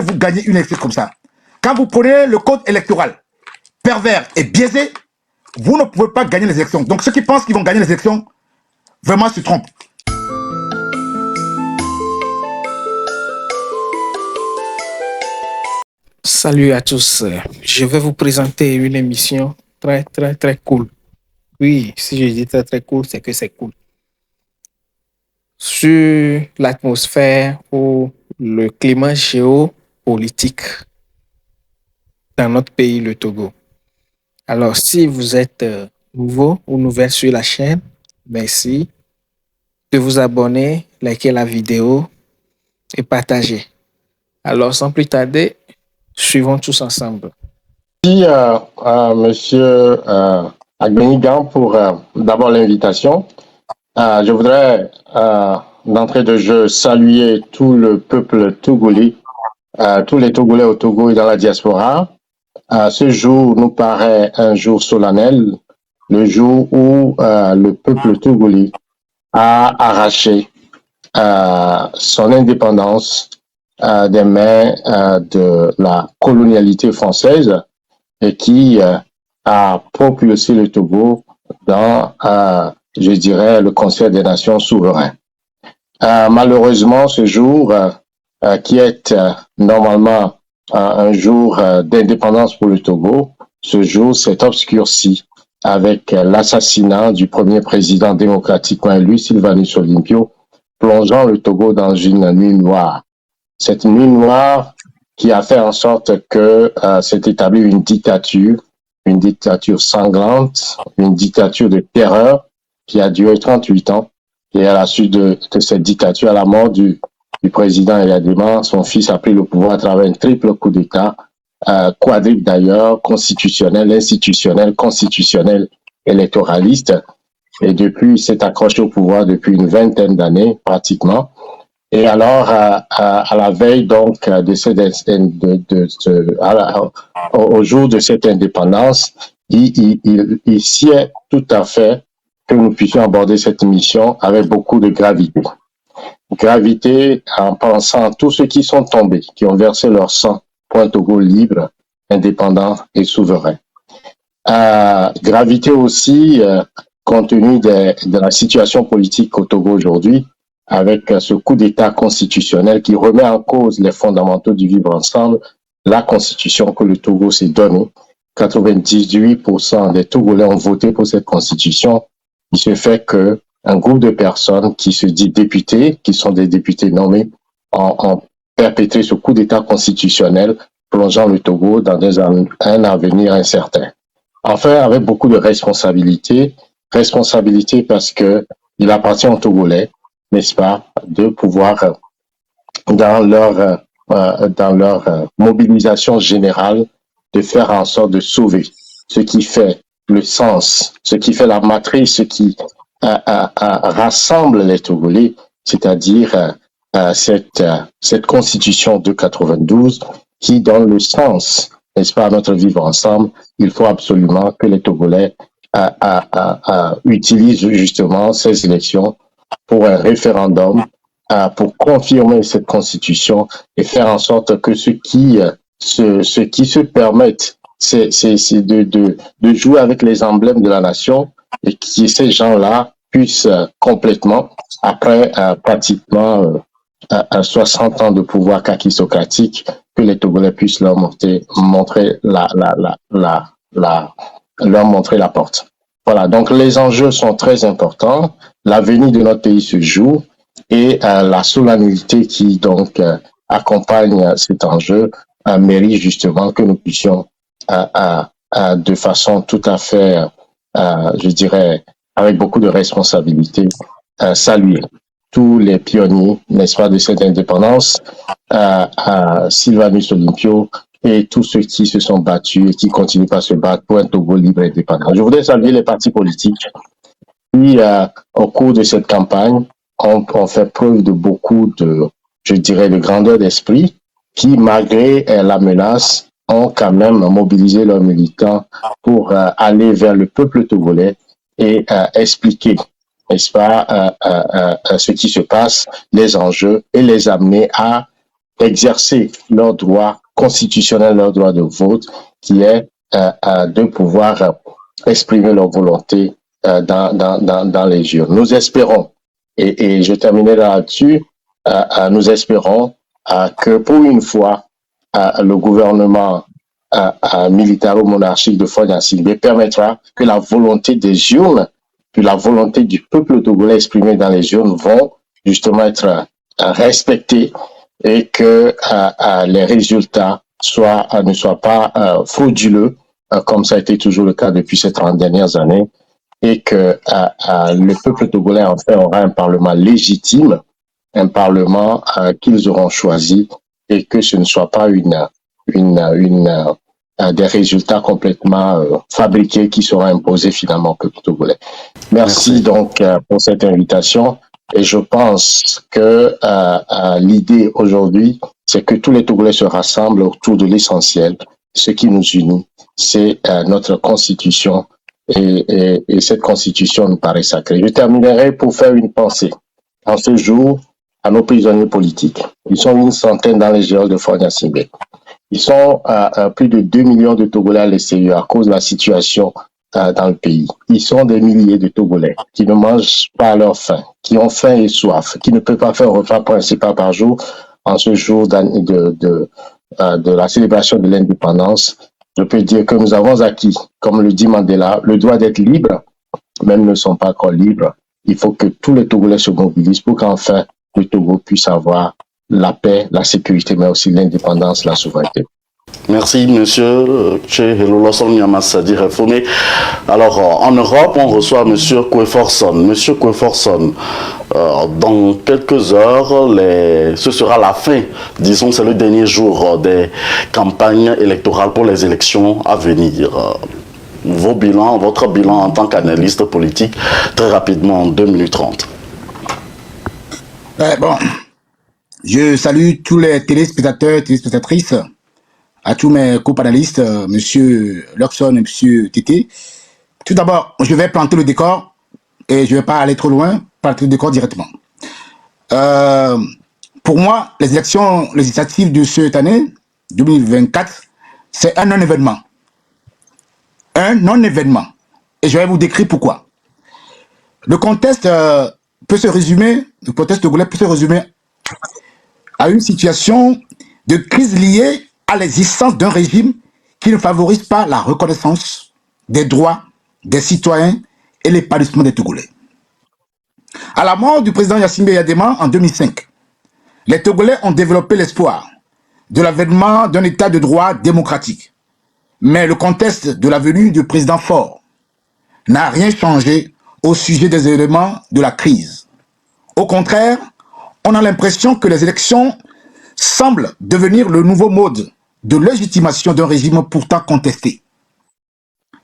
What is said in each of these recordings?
vous gagnez une élection comme ça. Quand vous prenez le code électoral pervers et biaisé, vous ne pouvez pas gagner les élections. Donc ceux qui pensent qu'ils vont gagner les élections, vraiment se trompent. Salut à tous, je vais vous présenter une émission très cool. Oui, si je dis très cool, c'est que c'est cool. Sur l'atmosphère ou le climat géopolitique dans notre pays, le Togo. Alors, si vous êtes nouveau ou nouvelle sur la chaîne, merci de vous abonner, liker la vidéo et partager. Alors, sans plus tarder, suivons tous ensemble. Merci Monsieur Agbenigan pour d'abord l'invitation. Je voudrais d'entrée de jeu saluer tout le peuple togolais, tous les Togolais au Togo et dans la diaspora. Ce jour nous paraît un jour solennel, le jour où le peuple togolais a arraché son indépendance des mains de la colonialité française et qui a propulsé le Togo dans, je dirais, le Conseil des Nations souverains. Malheureusement, ce jour, qui est normalement un jour d'indépendance pour le Togo, ce jour s'est obscurci avec l'assassinat du premier président démocratiquement élu, Sylvanus Olympio, plongeant le Togo dans une nuit noire. Cette nuit noire qui a fait en sorte que s'est établie une dictature sanglante, une dictature de terreur qui a duré 38 ans. Et à la suite de cette dictature, à la mort du président Eyadema, son fils a pris le pouvoir à travers un triple coup d'État, quadruple d'ailleurs, constitutionnel, institutionnel, constitutionnel, électoraliste. Et depuis, il s'est accroché au pouvoir depuis une vingtaine d'années, pratiquement. Et alors, à la veille donc au jour de cette indépendance, il sied tout à fait que nous puissions aborder cette mission avec beaucoup de gravité. Gravité en pensant à tous ceux qui sont tombés, qui ont versé leur sang pour un Togo libre, indépendant et souverain. Gravité aussi compte tenu de la situation politique au Togo aujourd'hui, avec ce coup d'État constitutionnel qui remet en cause les fondamentaux du vivre ensemble, la constitution que le Togo s'est donnée. 98% des Togolais ont voté pour cette constitution. Il se fait que un groupe de personnes qui se dit députés, qui sont des députés nommés, ont perpétré ce coup d'État constitutionnel, plongeant le Togo dans un avenir incertain. Enfin, avec beaucoup de responsabilité parce que il appartient aux Togolais, n'est-ce pas, de pouvoir, dans leur mobilisation générale, de faire en sorte de sauver ce qui fait le sens, ce qui fait la matrice, ce qui rassemble les Togolais, c'est-à-dire cette constitution de 92 qui donne le sens, n'est-ce pas, à notre vivre ensemble. Il faut absolument que les Togolais utilisent justement ces élections pour un référendum, pour confirmer cette constitution et faire en sorte que ceux qui se permettent, c'est de jouer avec les emblèmes de la nation et que ces gens-là puissent complètement, après pratiquement 60 ans de pouvoir kakistocratique, que les Togolais puissent leur montrer la porte. Voilà, donc les enjeux sont très importants. L'avenir de notre pays se joue et la solennité qui donc accompagne cet enjeu mérite justement que nous puissions de façon tout à fait, je dirais, avec beaucoup de responsabilité, saluer tous les pionniers, n'est-ce pas, de cette indépendance, Sylvanus Olympio et tous ceux qui se sont battus et qui continuent à se battre pour un Togo libre et indépendant. Je voudrais saluer les partis politiques qui, au cours de cette campagne, ont fait preuve de beaucoup de, je dirais, de grandeur d'esprit, qui, malgré la menace, ont quand même mobilisé leurs militants pour aller vers le peuple togolais et expliquer, n'est-ce pas, ce qui se passe, les enjeux, et les amener à d'exercer leur droit constitutionnel, leur droit de vote, qui est de pouvoir exprimer leur volonté dans les urnes. Nous espérons, et je terminerai là-dessus, nous espérons que pour une fois, le gouvernement militaro-monarchique de Faure Gnassingbé permettra que la volonté des urnes, que la volonté du peuple togolais exprimée dans les urnes vont justement être respectées et que les résultats ne soient pas frauduleux, comme ça a été toujours le cas depuis ces 30 dernières années, et que le peuple togolais enfin aura un parlement légitime, un parlement qu'ils auront choisi, et que ce ne soit pas des résultats complètement fabriqués qui seront imposés finalement au peuple togolais. Merci. Donc pour cette invitation. Et je pense que l'idée aujourd'hui, c'est que tous les Togolais se rassemblent autour de l'essentiel. Ce qui nous unit, c'est notre constitution. Et cette constitution nous paraît sacrée. Je terminerai pour faire une pensée. En ce jour, à nos prisonniers politiques. Ils sont une centaine dans les geôles de Faure Gnassingbé. Ils sont plus de 2 millions de Togolais à l'extérieur à cause de la situation dans le pays. Ils sont des milliers de Togolais qui ne mangent pas à leur faim, qui ont faim et soif, qui ne peuvent pas faire un repas principal par jour en ce jour de la célébration de l'indépendance. Je peux dire que nous avons acquis, comme le dit Mandela, le droit d'être libre, même ne sont pas encore libres. Il faut que tous les Togolais se mobilisent pour qu'enfin le Togo puisse avoir la paix, la sécurité, mais aussi l'indépendance, la souveraineté. Merci, monsieur Chehelolosol Nyamassadi Réformé. Alors, en Europe, on reçoit monsieur Kweforson. Monsieur Kweforson, dans quelques heures, ce sera la fin, disons, c'est le dernier jour des campagnes électorales pour les élections à venir. Votre bilan en tant qu'analyste politique, très rapidement, en 2 minutes 30. Bon, je salue tous les téléspectateurs, téléspectatrices, à tous mes co-panélistes, monsieur Luxon et monsieur Tété. Tout d'abord, je vais planter le décor et je ne vais pas aller trop loin, planter le décor directement. Pour moi, les élections législatives de cette année, 2024, c'est un non-événement. Un non-événement. Et je vais vous décrire pourquoi. Le contexte peut se résumer, le contexte togolais peut se résumer à une situation de crise liée à l'existence d'un régime qui ne favorise pas la reconnaissance des droits des citoyens et l'épanouissement des Togolais. À la mort du président Gnassingbé Eyadema en 2005, les Togolais ont développé l'espoir de l'avènement d'un état de droit démocratique. Mais le contexte de la venue du président Faure n'a rien changé au sujet des éléments de la crise. Au contraire, on a l'impression que les élections semblent devenir le nouveau mode de légitimation d'un régime pourtant contesté.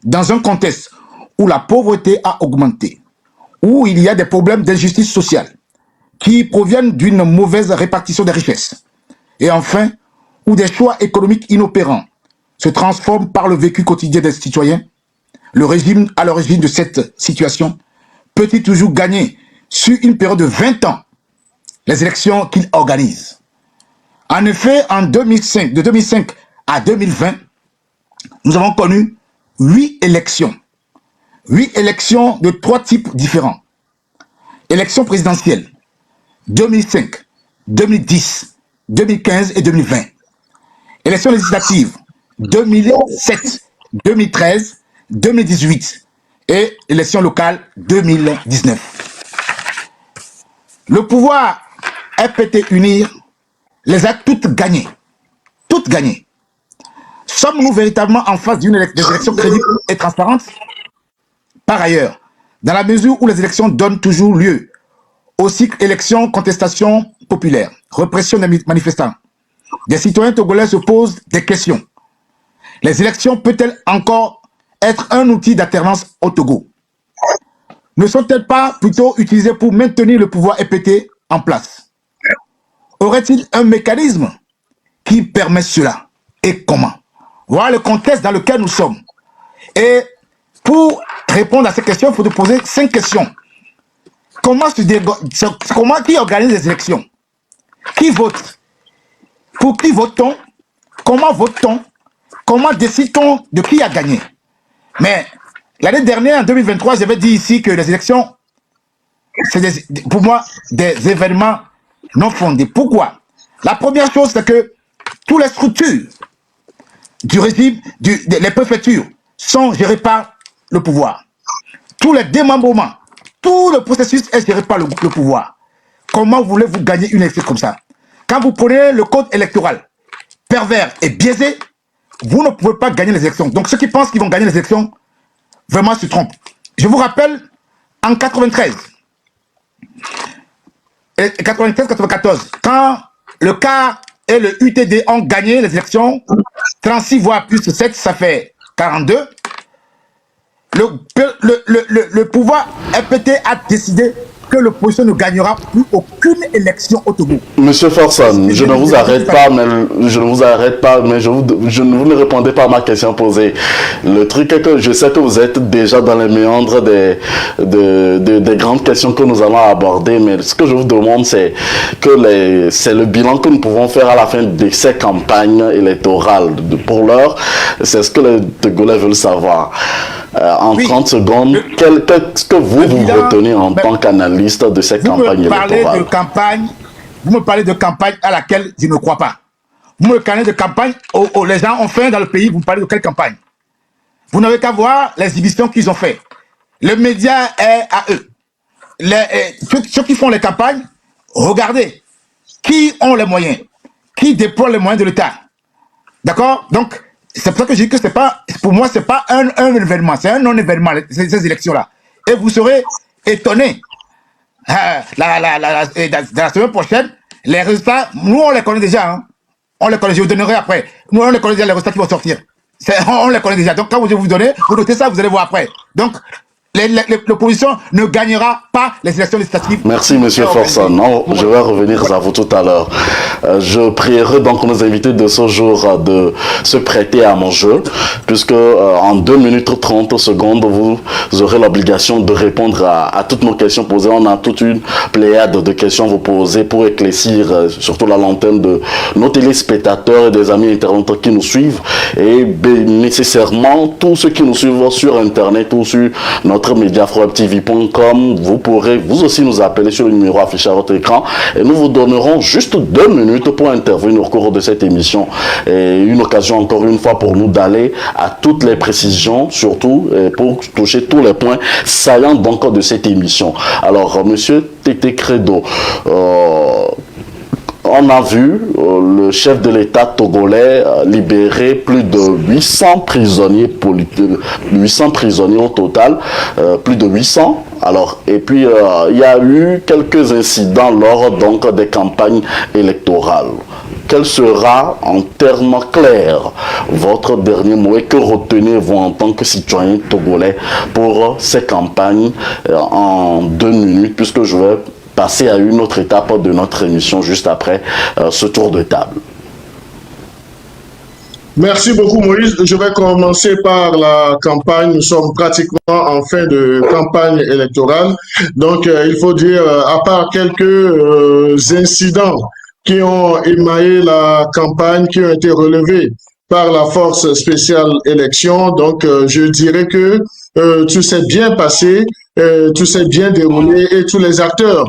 Dans un contexte où la pauvreté a augmenté, où il y a des problèmes d'injustice sociale qui proviennent d'une mauvaise répartition des richesses, et enfin, où des choix économiques inopérants se transforment par le vécu quotidien des citoyens, le régime à l'origine de cette situation peut-il toujours gagner sur une période de 20 ans les élections qu'il organise. En effet, de 2005 à 2020, nous avons connu 8 élections. 8 élections de 3 types différents. Élections présidentielles, 2005, 2010, 2015 et 2020. Élections législatives, 2007, 2013, 2018 et élections locales, 2019. Le pouvoir FPT Unir les a toutes gagnées. Toutes gagnées. Sommes-nous véritablement en face d'une élection crédible et transparente? Par ailleurs, dans la mesure où les élections donnent toujours lieu au cycle élection, contestation populaire, répression des manifestants, des citoyens togolais se posent des questions. Les élections peuvent-elles encore être un outil d'alternance au Togo? Ne sont-elles pas plutôt utilisées pour maintenir le pouvoir FPT en place? Aurait-il un mécanisme qui permet cela? Et comment? Voilà le contexte dans lequel nous sommes. Et pour répondre à ces questions, il faut te poser 5 questions. Comment qui organise les élections? Qui vote? Pour qui vote-t-on? Comment vote-t-on? Comment décide-t-on de qui a gagné? Mais l'année dernière, en 2023, j'avais dit ici que les élections, c'est pour moi des événements non fondés. Pourquoi? La première chose, c'est que toutes les structures du régime, les préfectures, sont gérées par le pouvoir. Tous les démembrements, tout le processus est géré par le pouvoir. Comment voulez-vous gagner une élection comme ça? Quand vous prenez le code électoral pervers et biaisé, vous ne pouvez pas gagner les élections. Donc ceux qui pensent qu'ils vont gagner les élections, vraiment se trompent. Je vous rappelle, en 93, 93-94, quand le CAR et le UTD ont gagné les élections, 36 voix plus 7, ça fait 42. Le pouvoir FPT a décidé que l'opposition ne gagnera plus aucune élection au Togo. Monsieur Forson, je ne vous arrête pas, mais je ne vous ne répondez pas à ma question posée. Le truc est que je sais que vous êtes déjà dans les méandres des grandes questions que nous allons aborder, mais ce que je vous demande, c'est que c'est le bilan que nous pouvons faire à la fin de ces campagnes électorales. Pour l'heure, c'est ce que les Togolais veulent savoir. En 30 secondes, qu'est-ce que vous retenez en tant qu'analyste de cette campagne électorale? Vous me parlez de campagne à laquelle je ne crois pas. Vous me parlez de campagne où les gens ont fait dans le pays, vous me parlez de quelle campagne? Vous n'avez qu'à voir les exhibitions qu'ils ont fait. Le média est à eux. Ceux qui font les campagnes, regardez. Qui ont les moyens? Qui déploient les moyens de l'État? D'accord? Donc, c'est pour ça que je dis que pour moi, c'est pas un événement, c'est un non-événement, ces élections-là. Et vous serez étonnés. La semaine prochaine, les résultats, nous, on les connaît déjà. Hein. On les connaît, je vous donnerai après. Nous, on les connaît déjà, les résultats qui vont sortir. On les connaît déjà. Donc, quand je vais vous donner, vous notez ça, vous allez voir après. Donc, l'opposition ne gagnera pas les élections législatives. Merci, monsieur Forson. Non, je vais revenir à vous tout à l'heure. Je prierai donc nos invités de ce jour de se prêter à mon jeu, puisque en 2 minutes 30 secondes, vous aurez l'obligation de répondre à toutes nos questions posées. On a toute une pléiade de questions à vous poser pour éclaircir surtout la lanterne de nos téléspectateurs et des amis internautes qui nous suivent. Et nécessairement, tous ceux qui nous suivent sur Internet ou sur notre média afrowebtv.com, vous pourrez vous aussi nous appeler sur le numéro affiché à votre écran et nous vous donnerons juste 2 minutes pour intervenir au cours de cette émission et une occasion encore une fois pour nous d'aller à toutes les précisions, surtout pour toucher tous les points saillants donc de cette émission. Alors monsieur Tété Credo, on a vu le chef de l'État togolais libérer plus de 800 prisonniers politiques, 800 prisonniers au total, plus de 800. Alors, et puis il y a eu quelques incidents lors donc des campagnes électorales. Quel sera, en termes clairs, votre dernier mot et que retenez-vous en tant que citoyen togolais pour ces campagnes en 2 minutes, puisque je vais passer à une autre étape de notre émission juste après ce tour de table. Merci beaucoup Moïse. Je vais commencer par la campagne. Nous sommes pratiquement en fin de campagne électorale. Donc il faut dire, à part quelques incidents qui ont émaillé la campagne, qui ont été relevés par la force spéciale élection, donc je dirais que tout s'est bien passé. Tout s'est bien déroulé et tous les acteurs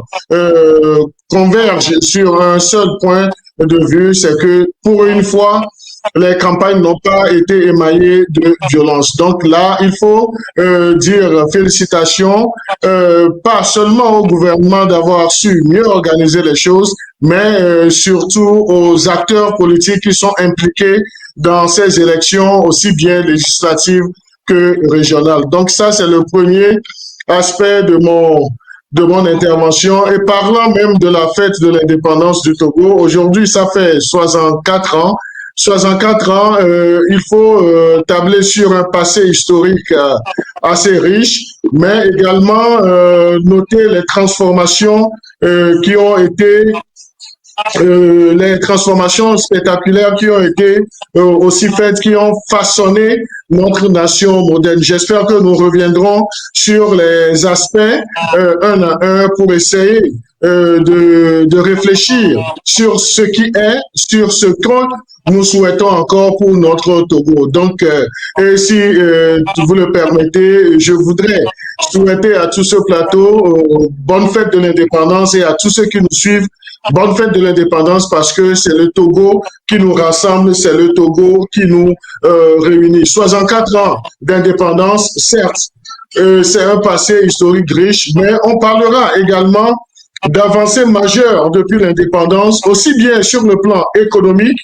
convergent sur un seul point de vue, c'est que pour une fois, les campagnes n'ont pas été émaillées de violence. Donc là, il faut dire félicitations, pas seulement au gouvernement d'avoir su mieux organiser les choses, mais surtout aux acteurs politiques qui sont impliqués dans ces élections, aussi bien législatives que régionales. Donc ça, c'est le premier aspect de mon intervention. Et parlant même de la fête de l'indépendance du Togo, aujourd'hui, ça fait 64 ans. 64 ans, il faut tabler sur un passé historique assez riche, mais également noter les transformations qui ont été les transformations spectaculaires qui ont été aussi faites, qui ont façonné notre nation moderne. J'espère que nous reviendrons sur les aspects un à un pour essayer de réfléchir sur ce qui est, sur ce que nous souhaitons encore pour notre Togo. Donc, et si vous le permettez, je voudrais souhaiter à tout ce plateau bonne fête de l'indépendance et à tous ceux qui nous suivent bonne fête de l'indépendance parce que c'est le Togo qui nous rassemble, c'est le Togo qui nous réunit. 64 ans d'indépendance, certes, c'est un passé historique riche, mais on parlera également d'avancées majeures depuis l'indépendance, aussi bien sur le plan économique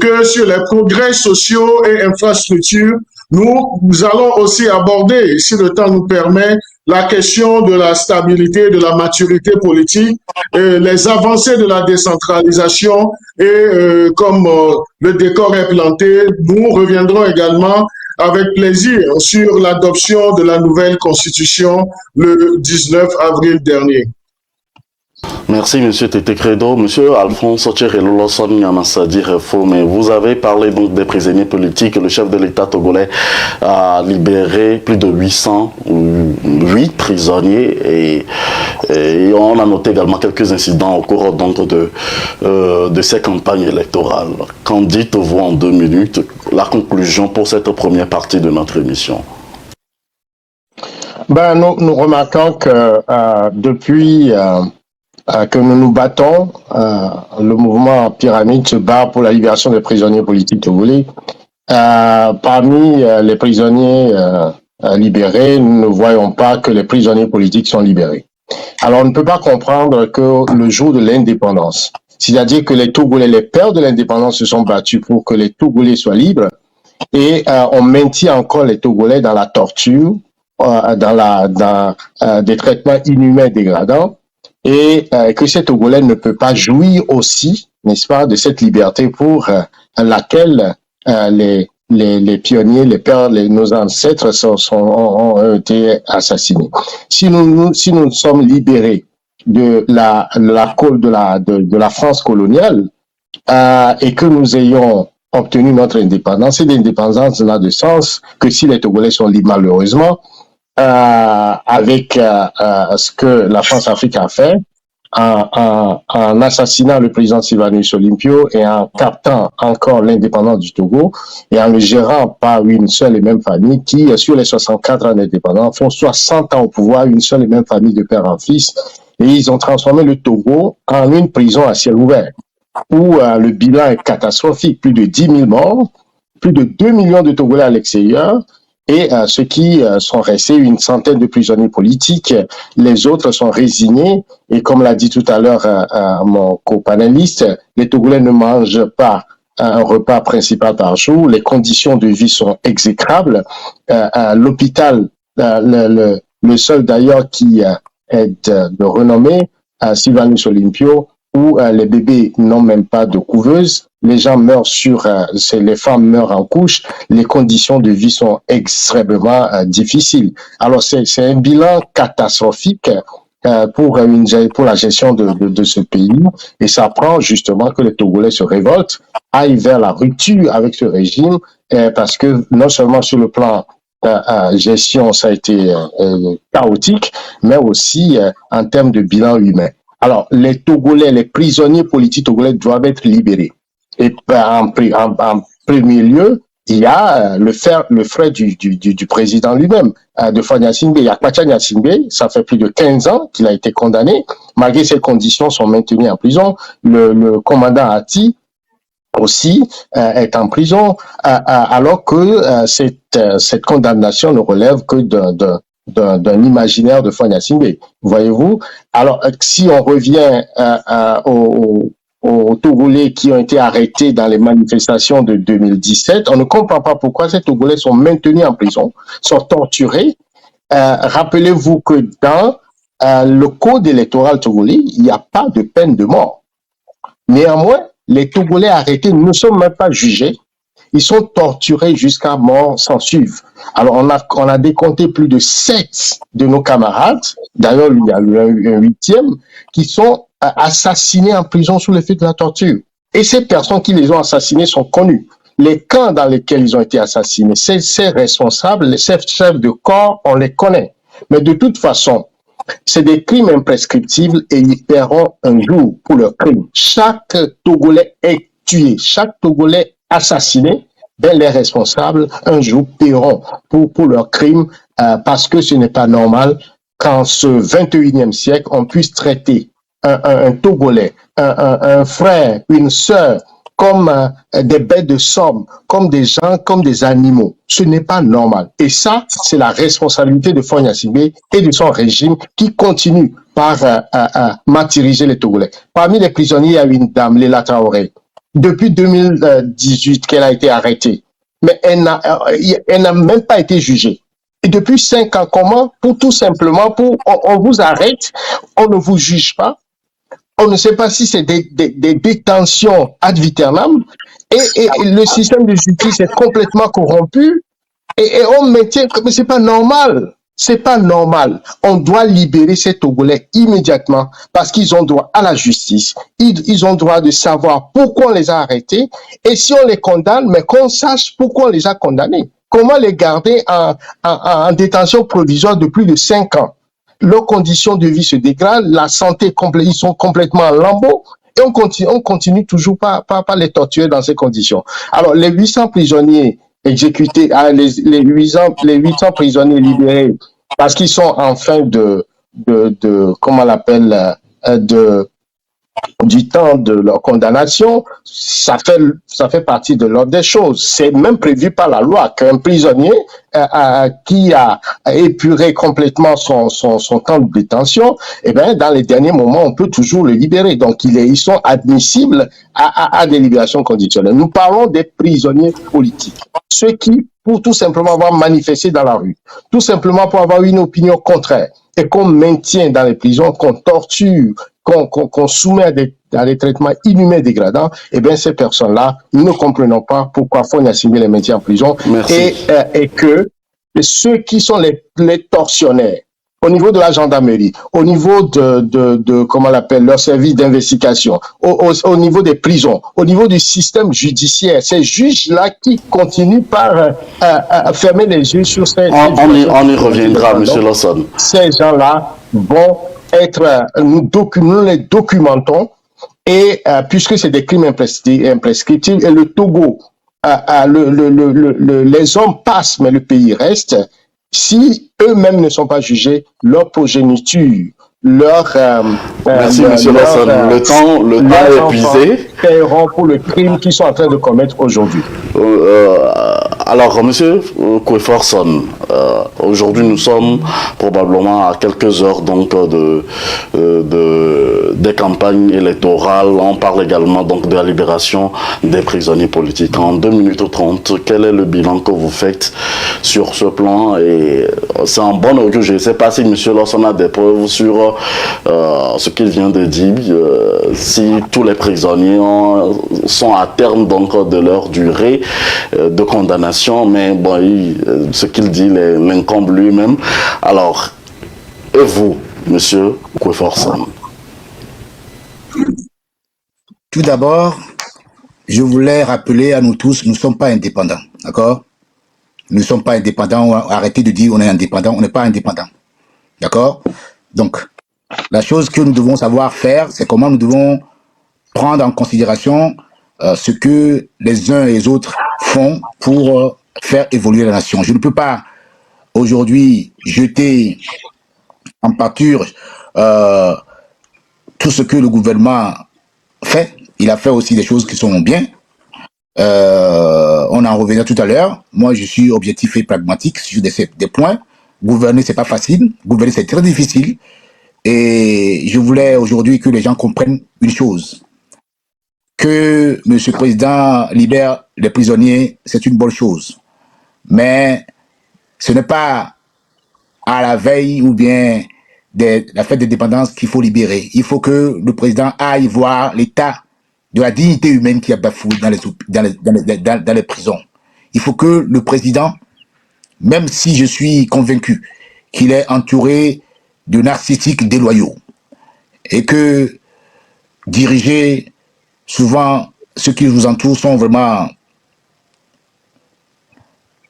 que sur les progrès sociaux et infrastructures. Nous allons aussi aborder, si le temps nous permet, la question de la stabilité, de la maturité politique, les avancées de la décentralisation et comme le décor est planté, nous reviendrons également avec plaisir sur l'adoption de la nouvelle constitution le 19 avril dernier. Merci, Monsieur Tété Credo. Monsieur Alphonse Tchereloloson Yamassadi Refo, mais vous avez parlé donc des prisonniers politiques. Le chef de l'État togolais a libéré plus de 808 prisonniers et on a noté également quelques incidents au cours donc de ces campagnes électorales. Qu'en dites-vous en 2 minutes, la conclusion pour cette première partie de notre émission? Ben, nous remarquons que depuis que nous nous battons, le mouvement Pyramide se bat pour la libération des prisonniers politiques togolais. Parmi les prisonniers libérés, nous ne voyons pas que les prisonniers politiques sont libérés. Alors on ne peut pas comprendre que le jour de l'indépendance, c'est-à-dire que les Togolais, les pères de l'indépendance se sont battus pour que les Togolais soient libres et on maintient encore les Togolais dans la torture, dans des traitements inhumains dégradants. Et que ces Togolais ne peut pas jouir aussi, n'est-ce pas, de cette liberté pour laquelle les pionniers, les pères, nos ancêtres ont été assassinés. Si nous sommes libérés de la France coloniale et que nous ayons obtenu notre indépendance, et l'indépendance n'a de sens que si les Togolais sont libres, malheureusement. Avec ce que la France-Afrique a fait en assassinant le président Sylvanus Olympio et en captant encore l'indépendance du Togo et en le gérant par une seule et même famille qui, sur les 64 ans d'indépendance, font 60 ans au pouvoir, une seule et même famille de père en fils, et ils ont transformé le Togo en une prison à ciel ouvert où le bilan est catastrophique, plus de 10 000 morts, plus de 2 millions de Togolais à l'extérieur, et ceux qui sont restés, une centaine de prisonniers politiques, les autres sont résignés. Et comme l'a dit tout à l'heure mon copanéliste, les Togolais ne mangent pas un repas principal par jour. Les conditions de vie sont exécrables. L'hôpital, le seul d'ailleurs qui est de renommée, Sylvanus Olympio, où les bébés n'ont même pas de couveuse. Les gens meurent les femmes meurent en couche, les conditions de vie sont extrêmement difficiles. Alors c'est un bilan catastrophique pour la gestion de ce pays, et ça prend justement que les Togolais se révoltent, aillent vers la rupture avec ce régime, parce que non seulement sur le plan gestion ça a été chaotique, mais aussi en termes de bilan humain. Alors les Togolais, les prisonniers politiques togolais doivent être libérés. Et en premier lieu, il y a le frère du président lui-même, de Fagne Gnassingbé. Yakpacha Gnassingbé, ça fait plus de 15 ans qu'il a été condamné. Malgré ces conditions, sont maintenus en prison. Le commandant Ati aussi est en prison, alors que cette condamnation ne relève que d'un imaginaire de Fagne Gnassingbé. Voyez-vous? Alors, si on revient aux Togolais qui ont été arrêtés dans les manifestations de 2017. On ne comprend pas pourquoi ces Togolais sont maintenus en prison, sont torturés. Rappelez-vous que dans le code électoral togolais, il n'y a pas de peine de mort. Néanmoins, les Togolais arrêtés ne sont même pas jugés. Ils sont torturés jusqu'à mort sans suivre. Alors, on a décompté plus de 7 de nos camarades, d'ailleurs, il y a un 8e, qui sont assassinés en prison sous l'effet de la torture. Et ces personnes qui les ont assassinés sont connues. Les camps dans lesquels ils ont été assassinés, ces responsables, ces chefs de corps, on les connaît. Mais de toute façon, C'est des crimes imprescriptibles et ils paieront un jour pour leurs crimes. Chaque Togolais est tué, chaque Togolais assassiné, ben les responsables un jour paieront pour leurs crimes parce que ce n'est pas normal qu'en ce 21e siècle, on puisse traiter un Togolais, un frère, une sœur, comme des bêtes de somme, comme des gens, comme des animaux. Ce n'est pas normal. Et ça, c'est la responsabilité de Faure Gnassingbé et de son régime qui continue par martyriser les Togolais. Parmi les prisonniers, il y a une dame, Léla Traoré. Depuis 2018 qu'elle a été arrêtée, mais elle n'a même pas été jugée. Et depuis 5 ans, comment? Pour tout simplement, on vous arrête, on ne vous juge pas, on ne sait pas si c'est des détentions ad vitam et le système de justice est complètement corrompu et on maintient, mais c'est pas normal. C'est pas normal. On doit libérer ces Togolais immédiatement parce qu'ils ont droit à la justice. Ils ont droit de savoir pourquoi on les a arrêtés et si on les condamne, mais qu'on sache pourquoi on les a condamnés. Comment les garder en détention provisoire de plus de 5 ans? Leurs conditions de vie se dégradent, la santé ils sont complètement en lambeaux et on continue toujours pas les torturer dans ces conditions. Alors, les 800 prisonniers exécutés, les 800 prisonniers libérés parce qu'ils sont en fin comment on l'appelle, du temps de leur condamnation, ça fait partie de l'ordre des choses. C'est même prévu par la loi qu'un prisonnier qui a épuré complètement son temps de détention, eh ben, dans les derniers moments, on peut toujours le libérer. Donc, ils sont admissibles à des libérations conditionnelles. Nous parlons des prisonniers politiques. Ceux qui, pour tout simplement avoir manifesté dans la rue, tout simplement pour avoir une opinion contraire, et qu'on maintient dans les prisons, qu'on torture, qu'on soumet à des traitements inhumains dégradants, eh bien, ces personnes-là, nous ne comprenons pas pourquoi Faure Gnassingbé les maintient en prison. Et que ceux qui sont les tortionnaires, au niveau de la gendarmerie, au niveau comment on l'appelle, leur service d'investigation, au niveau des prisons, au niveau du système judiciaire, ces juges-là qui continuent par fermer les yeux sur ces... On y reviendra, M. Lawson. Ces gens-là vont être... Nous les documentons et puisque c'est des crimes imprescriptibles et le Togo, les hommes passent mais le pays reste. Si eux-mêmes ne sont pas jugés, leur progéniture, Merci, M. Lawson. Le temps est épuisé. Paieront pour le crime qu'ils sont en train de commettre aujourd'hui. Alors, M. Kweforson, aujourd'hui nous sommes probablement à quelques heures donc des campagnes électorales. On parle également donc de la libération des prisonniers politiques. En 2 minutes 30, quel est le bilan que vous faites sur ce plan? Et c'est un bon augure. Je ne sais pas si M. Lawson a des preuves sur ce qu'il vient de dire, si tous les prisonniers sont à terme donc de leur durée de condamnation, mais bon, ce qu'il dit l'incombe lui-même. Alors, et vous, M. Kweforson? Tout d'abord, je voulais rappeler à nous tous, nous ne sommes pas indépendants, d'accord? Nous ne sommes pas indépendants, arrêtez de dire on est indépendant, on n'est pas indépendant, d'accord? Donc, la chose que nous devons savoir faire, c'est comment nous devons prendre en considération ce que les uns et les autres font pour faire évoluer la nation. Je ne peux pas aujourd'hui jeter en pâture tout ce que le gouvernement fait. Il a fait aussi des choses qui sont bien. On en revenait tout à l'heure. Moi, je suis objectif et pragmatique sur des points. Gouverner, c'est pas facile. Gouverner, c'est très difficile. Et je voulais aujourd'hui que les gens comprennent une chose. Que M. le Président libère les prisonniers, c'est une bonne chose. Mais ce n'est pas à la veille ou bien la fête d'indépendance qu'il faut libérer. Il faut que le président aille voir l'état de la dignité humaine qui a bafoué dans les prisons. Il faut que le président, même si je suis convaincu qu'il est entouré de narcissiques déloyaux et que diriger, souvent, ceux qui vous entourent sont vraiment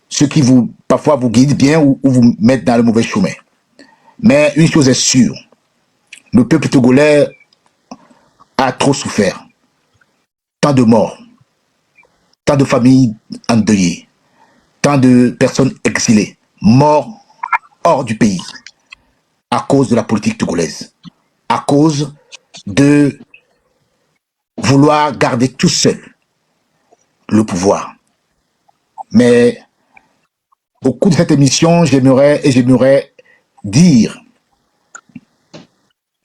ceux qui parfois vous guident bien ou vous mettent dans le mauvais chemin. Mais une chose est sûre, le peuple togolais a trop souffert. Tant de morts, tant de familles endeuillées, tant de personnes exilées, mortes hors du pays, à cause de la politique togolaise, à cause de vouloir garder tout seul le pouvoir. Mais au cours de cette émission, j'aimerais dire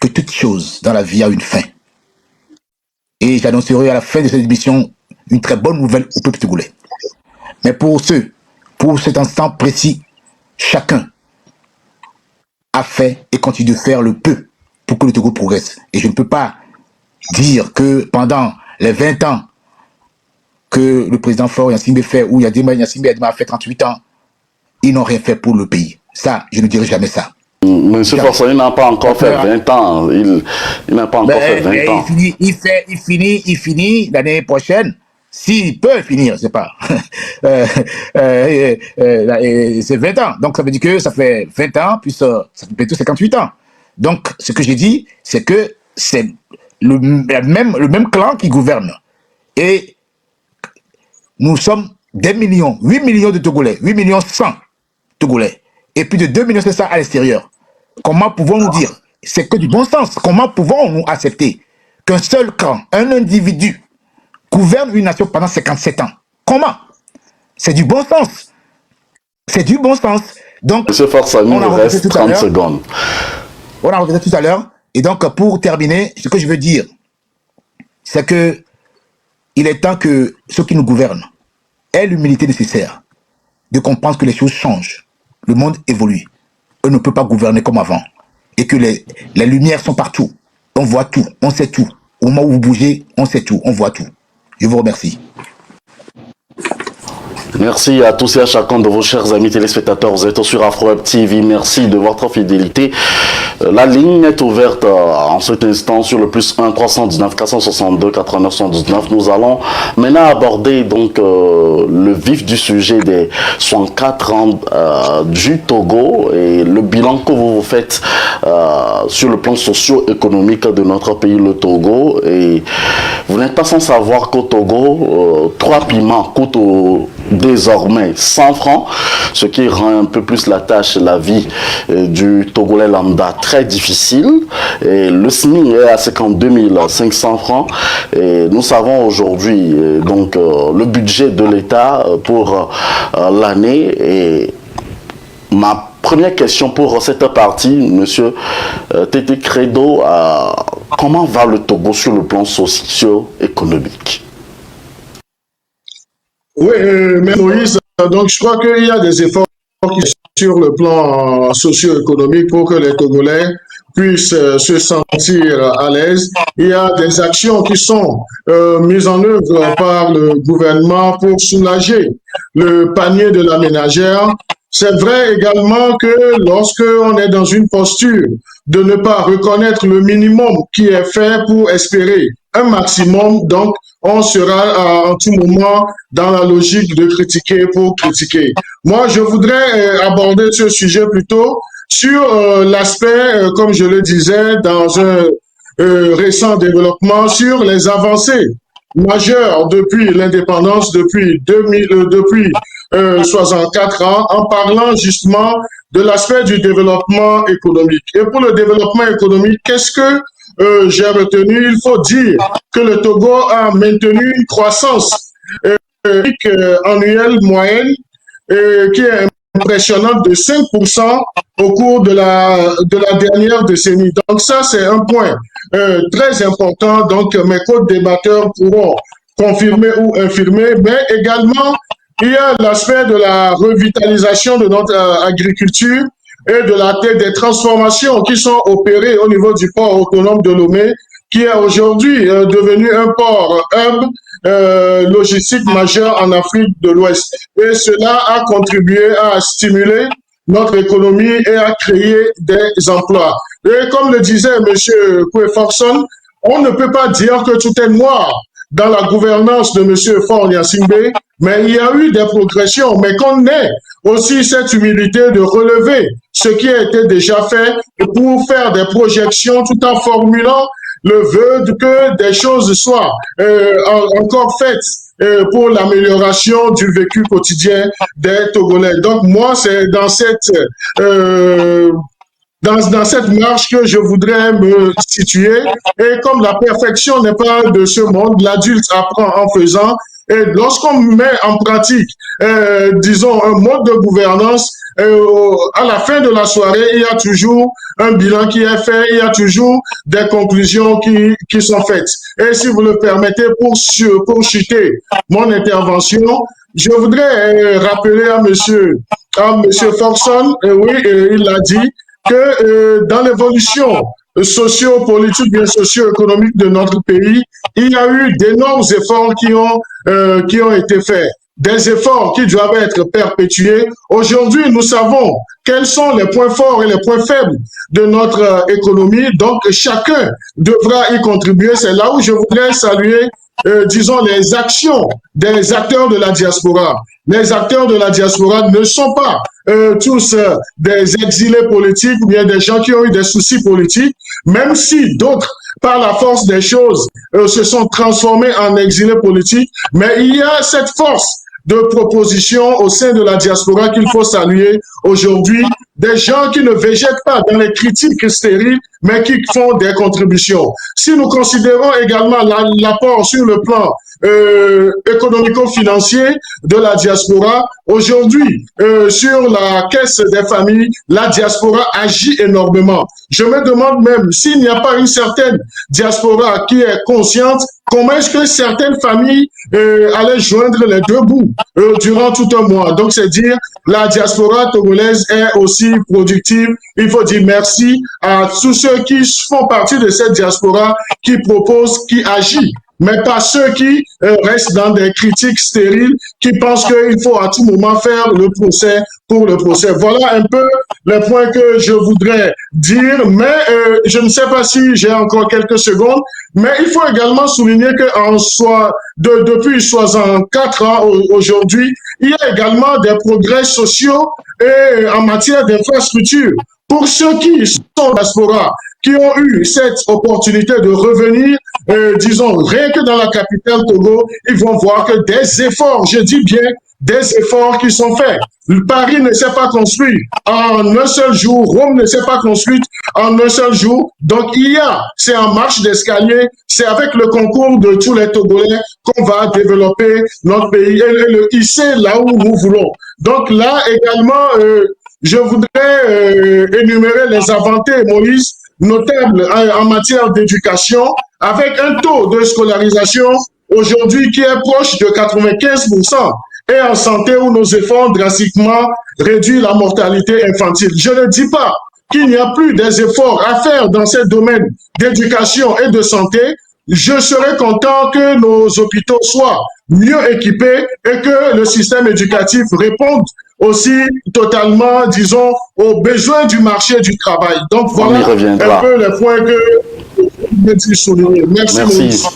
que toute chose dans la vie a une fin. Et j'annoncerai à la fin de cette émission une très bonne nouvelle au peuple togolais. Mais pour cet instant précis, chacun a fait et continue de faire le peu pour que le Togo progresse. Et je ne peux pas dire que pendant les 20 ans que le président Faure Gnassingbé fait, ou Yadima Gnassingbé a fait 38 ans, ils n'ont rien fait pour le pays. Ça, je ne dirai jamais ça. Monsieur Forson, il n'a pas encore fait 20 ans. Il n'a pas encore fait 20 ans. Il finit l'année prochaine. S'il peut finir, je sais pas. C'est 20 ans. Donc, ça veut dire que ça fait 20 ans, puis ça fait bientôt 58 ans. Donc, ce que j'ai dit, c'est que c'est le même clan qui gouverne. Et nous sommes des millions, 8 millions de Togolais, 8 millions 100 Togolais, et plus de 2 millions 700 à l'extérieur. Comment pouvons-nous dire? C'est que du bon sens. Comment pouvons-nous accepter qu'un seul clan, un individu, gouverne une nation pendant 57 ans? Comment? C'est du bon sens. C'est du bon sens. Donc, Monsieur Forson, il nous reste 30 secondes. On a regardé tout à l'heure. Et donc, pour terminer, ce que je veux dire, c'est que il est temps que ceux qui nous gouvernent aient l'humilité nécessaire de comprendre que les choses changent. Le monde évolue. On ne peut pas gouverner comme avant. Et que les lumières sont partout. On voit tout, on sait tout. Au moment où vous bougez, on sait tout, on voit tout. Je vous remercie. Merci à tous et à chacun de vos chers amis téléspectateurs. Vous êtes sur AfroWeb TV. Merci de votre fidélité. La ligne est ouverte en cet instant sur le plus 1 319 462 89 119. Nous allons maintenant aborder donc le vif du sujet des 64 ans du Togo et le bilan que vous faites sur le plan socio-économique de notre pays, le Togo. Et vous n'êtes pas sans savoir qu'au Togo, 3 piments coûtent désormais 100 francs, ce qui rend un peu plus la tâche, la vie du Togolais lambda très difficile. Et le SMIC est à 52 500 francs. Et nous savons aujourd'hui donc le budget de l'État pour l'année. Et ma première question pour cette partie, monsieur Tété Credo, comment va le Togo sur le plan socio-économique? Oui, mais Moïse, donc je crois qu'il y a des efforts qui sont sur le plan socio-économique pour que les Togolais puissent se sentir à l'aise. Il y a des actions qui sont mises en œuvre par le gouvernement pour soulager le panier de la ménagère. C'est vrai également que lorsque on est dans une posture de ne pas reconnaître le minimum qui est fait pour espérer un maximum, donc on sera en tout moment dans la logique de critiquer pour critiquer. Moi, je voudrais aborder ce sujet plutôt sur l'aspect, comme je le disais, dans un récent développement, sur les avancées majeures depuis l'indépendance, depuis 64 ans, en parlant justement de l'aspect du développement économique. Et pour le développement économique, qu'est-ce que j'ai retenu? Il faut dire que le Togo a maintenu une croissance annuelle moyenne qui est impressionnante de 5% au cours de la dernière décennie. Donc ça, c'est un point très important. Donc mes co-débatteurs pourront confirmer ou infirmer, mais également, il y a l'aspect de la revitalisation de notre agriculture et des transformations qui sont opérées au niveau du port autonome de Lomé, qui est aujourd'hui devenu un port hub logistique majeur en Afrique de l'Ouest. Et cela a contribué à stimuler notre économie et à créer des emplois. Et comme le disait M. Kweforson, on ne peut pas dire que tout est noir dans la gouvernance de M. Faure Gnassingbé, mais il y a eu des progressions. Mais qu'on ait aussi cette humilité de relever ce qui a été déjà fait et pour faire des projections tout en formulant le vœu que des choses soient encore faites pour l'amélioration du vécu quotidien des Togolais. Donc moi, c'est euh, dans cette marche que je voudrais me situer. Et comme la perfection n'est pas de ce monde, l'adulte apprend en faisant. Et lorsqu'on met en pratique, disons, un mode de gouvernance, à la fin de la soirée, il y a toujours un bilan qui est fait, il y a toujours des conclusions qui sont faites. Et si vous le permettez, pour chuter mon intervention, je voudrais rappeler à monsieur Forson, oui, il l'a dit, que dans l'évolution socio-politique, bien socio-économique de notre pays, il y a eu d'énormes efforts qui ont été faits. Des efforts qui doivent être perpétués. Aujourd'hui, nous savons quels sont les points forts et les points faibles de notre économie. Donc, chacun devra y contribuer. C'est là où je voudrais saluer, disons, les actions des acteurs de la diaspora. Les acteurs de la diaspora ne sont pas tous des exilés politiques ou bien des gens qui ont eu des soucis politiques, même si d'autres, par la force des choses, se sont transformés en exilés politiques, mais il y a cette force de propositions au sein de la diaspora qu'il faut saluer aujourd'hui, des gens qui ne végètent pas dans les critiques stériles, mais qui font des contributions. Si nous considérons également l'apport sur le plan économico-financier de la diaspora, aujourd'hui, sur la caisse des familles, la diaspora agit énormément. Je me demande même s'il n'y a pas une certaine diaspora qui est consciente comment est-ce que certaines familles allaient joindre les deux bouts durant tout un mois. Donc, c'est dire la diaspora togolaise est aussi productive. Il faut dire merci à tous ceux qui font partie de cette diaspora, qui proposent, qui agit, mais pas ceux qui restent dans des critiques stériles, qui pensent qu'il faut à tout moment faire le procès pour le procès. Voilà un peu les points que je voudrais dire, mais je ne sais pas si j'ai encore quelques secondes, mais il faut également souligner que depuis 64 ans aujourd'hui, il y a également des progrès sociaux et en matière d'infrastructure. Pour ceux qui sont diaspora, qui ont eu cette opportunité de revenir, disons, rien que dans la capitale Togo, ils vont voir que des efforts, je dis bien, des efforts qui sont faits. Paris ne s'est pas construit en un seul jour, Rome ne s'est pas construite en un seul jour. Donc c'est en marche d'escalier, c'est avec le concours de tous les Togolais qu'on va développer notre pays et le hisser là où nous voulons. Donc là également, je voudrais énumérer les avancées, Moïse, notables en matière d'éducation, avec un taux de scolarisation aujourd'hui qui est proche de 95%, et en santé où nos efforts drastiquement réduisent la mortalité infantile. Je ne dis pas qu'il n'y a plus des efforts à faire dans ces domaines d'éducation et de santé. Je serais content que nos hôpitaux soient mieux équipés et que le système éducatif réponde aussi totalement, disons, aux besoins du marché du travail. Donc voilà un peu les points que je veux souligner. Merci.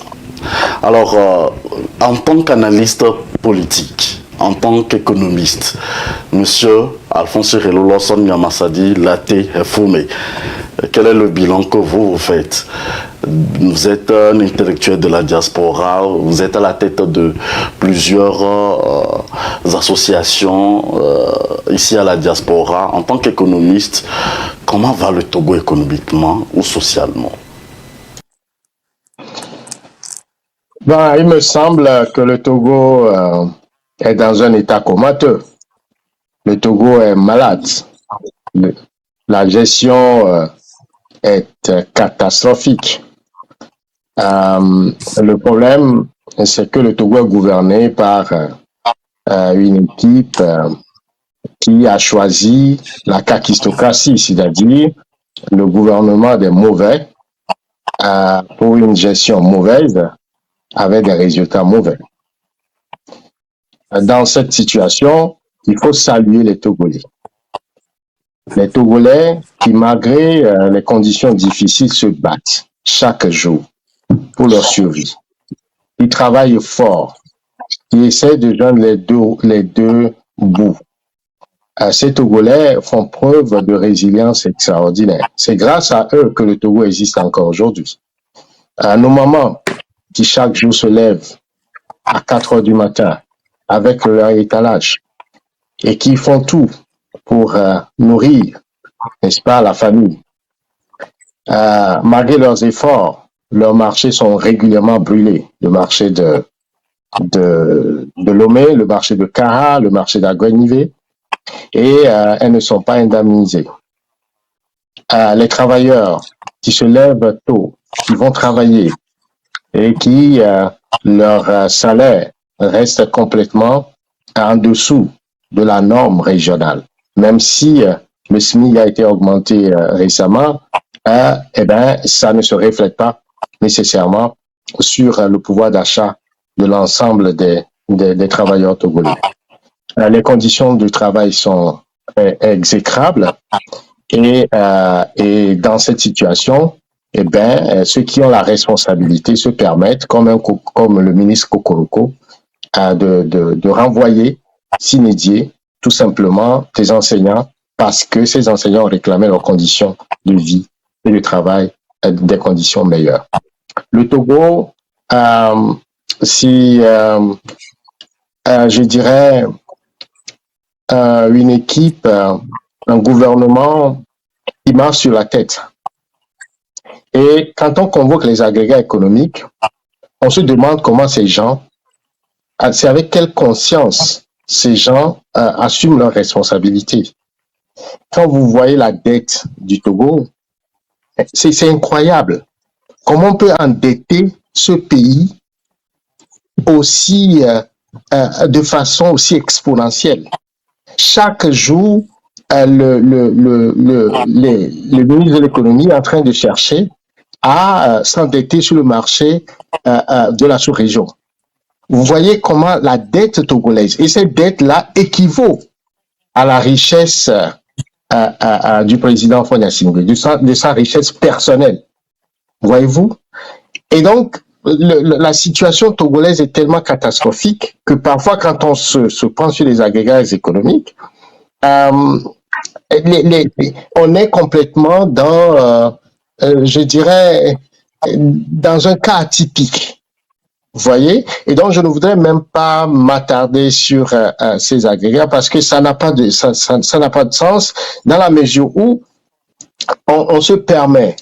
Alors, en tant qu'analyste politique, en tant qu'économiste, Monsieur Alphonse Reloloson Nyamassadi Laté Foumé, quel est le bilan que vous faites? Vous êtes un intellectuel de la diaspora, vous êtes à la tête de plusieurs associations ici à la diaspora. En tant qu'économiste, comment va le Togo économiquement ou socialement? Ben, il me semble que le Togo est dans un état comateux. Le Togo est malade. La gestion est catastrophique. Le problème, c'est que le Togo est gouverné par une équipe qui a choisi la kakistocratie, c'est-à-dire le gouvernement des mauvais pour une gestion mauvaise avec des résultats mauvais. Dans cette situation, il faut saluer les Togolais. Les Togolais qui, malgré les conditions difficiles, se battent chaque jour pour leur survie. Ils travaillent fort. Ils essaient de joindre les deux bouts. ces Togolais font preuve de résilience extraordinaire. C'est grâce à eux que le Togo existe encore aujourd'hui. Nos mamans qui chaque jour se lèvent à 4 heures du matin avec leur étalage et qui font tout pour nourrir, n'est-ce pas, la famille. Malgré leurs efforts, leurs marchés sont régulièrement brûlés. Le marché de Lomé, le marché de Kara, le marché d'Aguenivé, et elles ne sont pas indemnisées. Les travailleurs qui se lèvent tôt, qui vont travailler et qui, leur salaire reste complètement en dessous de la norme régionale. Même si le SMIC a été augmenté récemment, eh ben, ça ne se reflète pas nécessairement sur le pouvoir d'achat de l'ensemble des travailleurs togolais. Les conditions de travail sont exécrables et dans cette situation, eh ben, ceux qui ont la responsabilité se permettent, comme le ministre Kokoroko, de renvoyer, s'inédier, tout simplement, des enseignants parce que ces enseignants réclamaient leurs conditions de vie et de travail, des conditions meilleures. Le Togo, je dirais, une équipe, un gouvernement qui marche sur la tête. Et quand on convoque les agrégats économiques, on se demande comment ces gens, c'est avec quelle conscience ces gens assument leurs responsabilités. Quand vous voyez la dette du Togo, c'est incroyable. Comment on peut endetter ce pays aussi, de façon aussi exponentielle? Chaque jour, le ministre de l'économie est en train de chercher à s'endetter sur le marché de la sous-région. Vous voyez comment la dette togolaise, et cette dette-là équivaut à la richesse du président Faure Gnassingbé, de sa richesse personnelle. Voyez-vous? Et donc, la situation togolaise est tellement catastrophique que parfois, quand on se prend sur les agrégats économiques, on est complètement dans, je dirais, dans un cas atypique. Vous voyez? Et donc, je ne voudrais même pas m'attarder sur ces agrégats parce que ça n'a pas de sens dans la mesure où on se permet,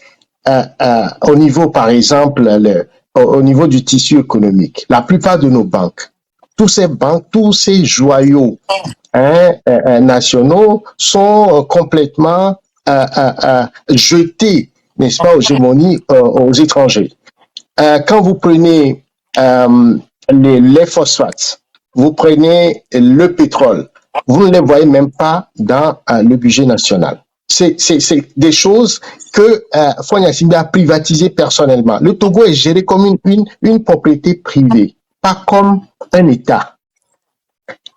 au niveau, par exemple, au niveau du tissu économique, la plupart de nos banques, tous ces joyaux nationaux sont complètement jetés, n'est-ce pas, aux gémonies, aux étrangers. Quand vous prenez les phosphates, vous prenez le pétrole, vous ne les voyez même pas dans le budget national. C'est des choses que Faure Gnassingbé a privatisées personnellement. Le Togo est géré comme une propriété privée, pas comme un État.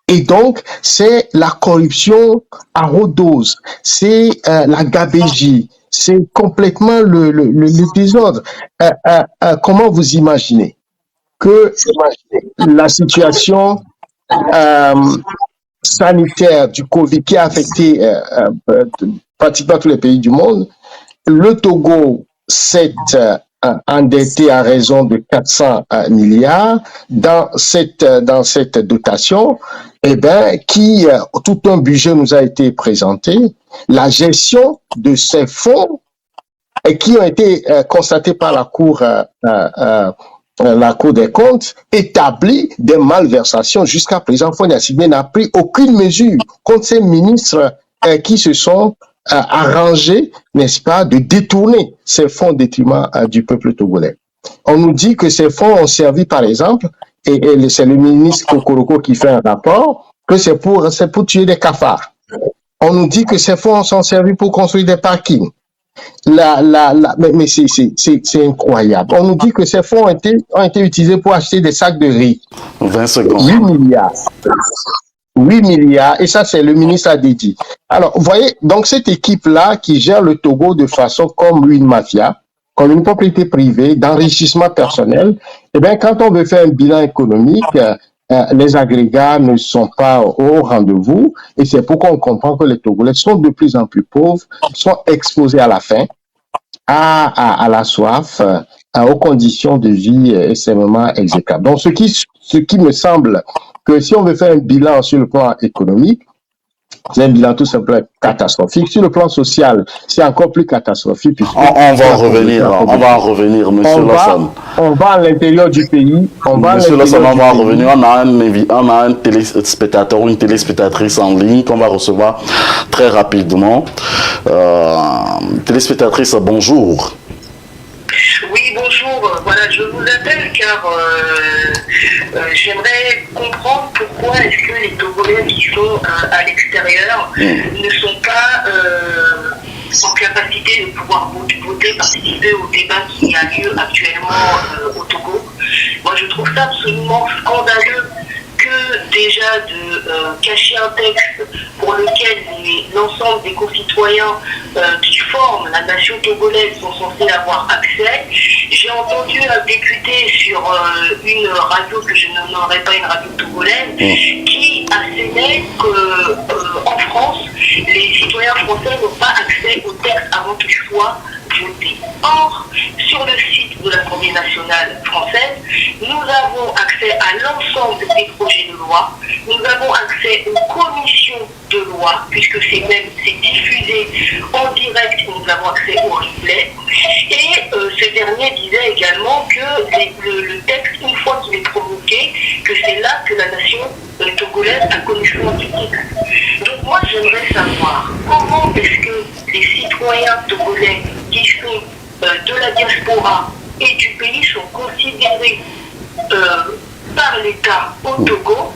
Et donc, c'est la corruption à haute dose, c'est la gabegie, c'est complètement le désordre. Comment vous imaginez que la situation sanitaire du Covid qui a affecté pratiquement tous les pays du monde, le Togo s'est endetté à raison de 400 milliards dans cette dotation, eh ben, tout un budget nous a été présenté, la gestion de ces fonds qui ont été constatés par la Cour des comptes établit des malversations. Jusqu'à présent, Faure Gnassingbé n'a pris aucune mesure contre ces ministres qui se sont arrangés, n'est-ce pas, de détourner ces fonds au détriment du peuple togolais. On nous dit que ces fonds ont servi, par exemple, et c'est le ministre Kokoroko qui fait un rapport, que c'est pour tuer des cafards. On nous dit que ces fonds sont servis pour construire des parkings. Mais c'est incroyable. On nous dit que ces fonds ont été utilisés pour acheter des sacs de riz. 20 secondes. 8 milliards. 8 milliards, et ça, c'est le ministre a dit. Alors, vous voyez, donc cette équipe-là qui gère le Togo de façon comme une mafia, comme une propriété privée, d'enrichissement personnel, eh bien, quand on veut faire un bilan économique, les agrégats ne sont pas au rendez-vous et c'est pourquoi on comprend que les Togolais sont de plus en plus pauvres, sont exposés à la faim, à la soif, aux conditions de vie extrêmement exécrables. Donc, ce qui me semble que si on veut faire un bilan sur le plan économique, c'est un bilan tout simplement catastrophique. Sur le plan social, c'est encore plus catastrophique. On va en revenir, monsieur Lassane. On va à l'intérieur du pays. Monsieur Lassane, on va en revenir. On a un téléspectateur ou une téléspectatrice en ligne qu'on va recevoir très rapidement. Téléspectatrice, bonjour. Oui, bonjour. Voilà, je vous appelle car j'aimerais comprendre pourquoi est-ce que les Togolais qui sont à l'extérieur ne sont pas en capacité de pouvoir voter, participer au débat qui a lieu actuellement au Togo. Moi, je trouve ça absolument scandaleux que déjà de cacher un texte pour lequel l'ensemble des concitoyens qui forment la nation togolaise sont censés avoir accès. J'ai entendu un député sur une radio que je ne nommerai pas une radio togolaise qui assénait qu'en France, les citoyens français n'ont pas accès au texte avant qu'il soit voté. Or, sur le site de l'Assemblée nationale française, nous avons accès à l'ensemble des projets de loi, nous avons accès aux commissions de loi, puisque c'est diffusé en direct, nous avons accès au replay. Et ce dernier disait également que le texte, une fois qu'il est promulgué, que c'est là que la nation togolaise a connaissance du texte. Donc moi, j'aimerais savoir comment est-ce que les citoyens togolais qui sont de la diaspora et du pays sont considérés par l'État au Togo,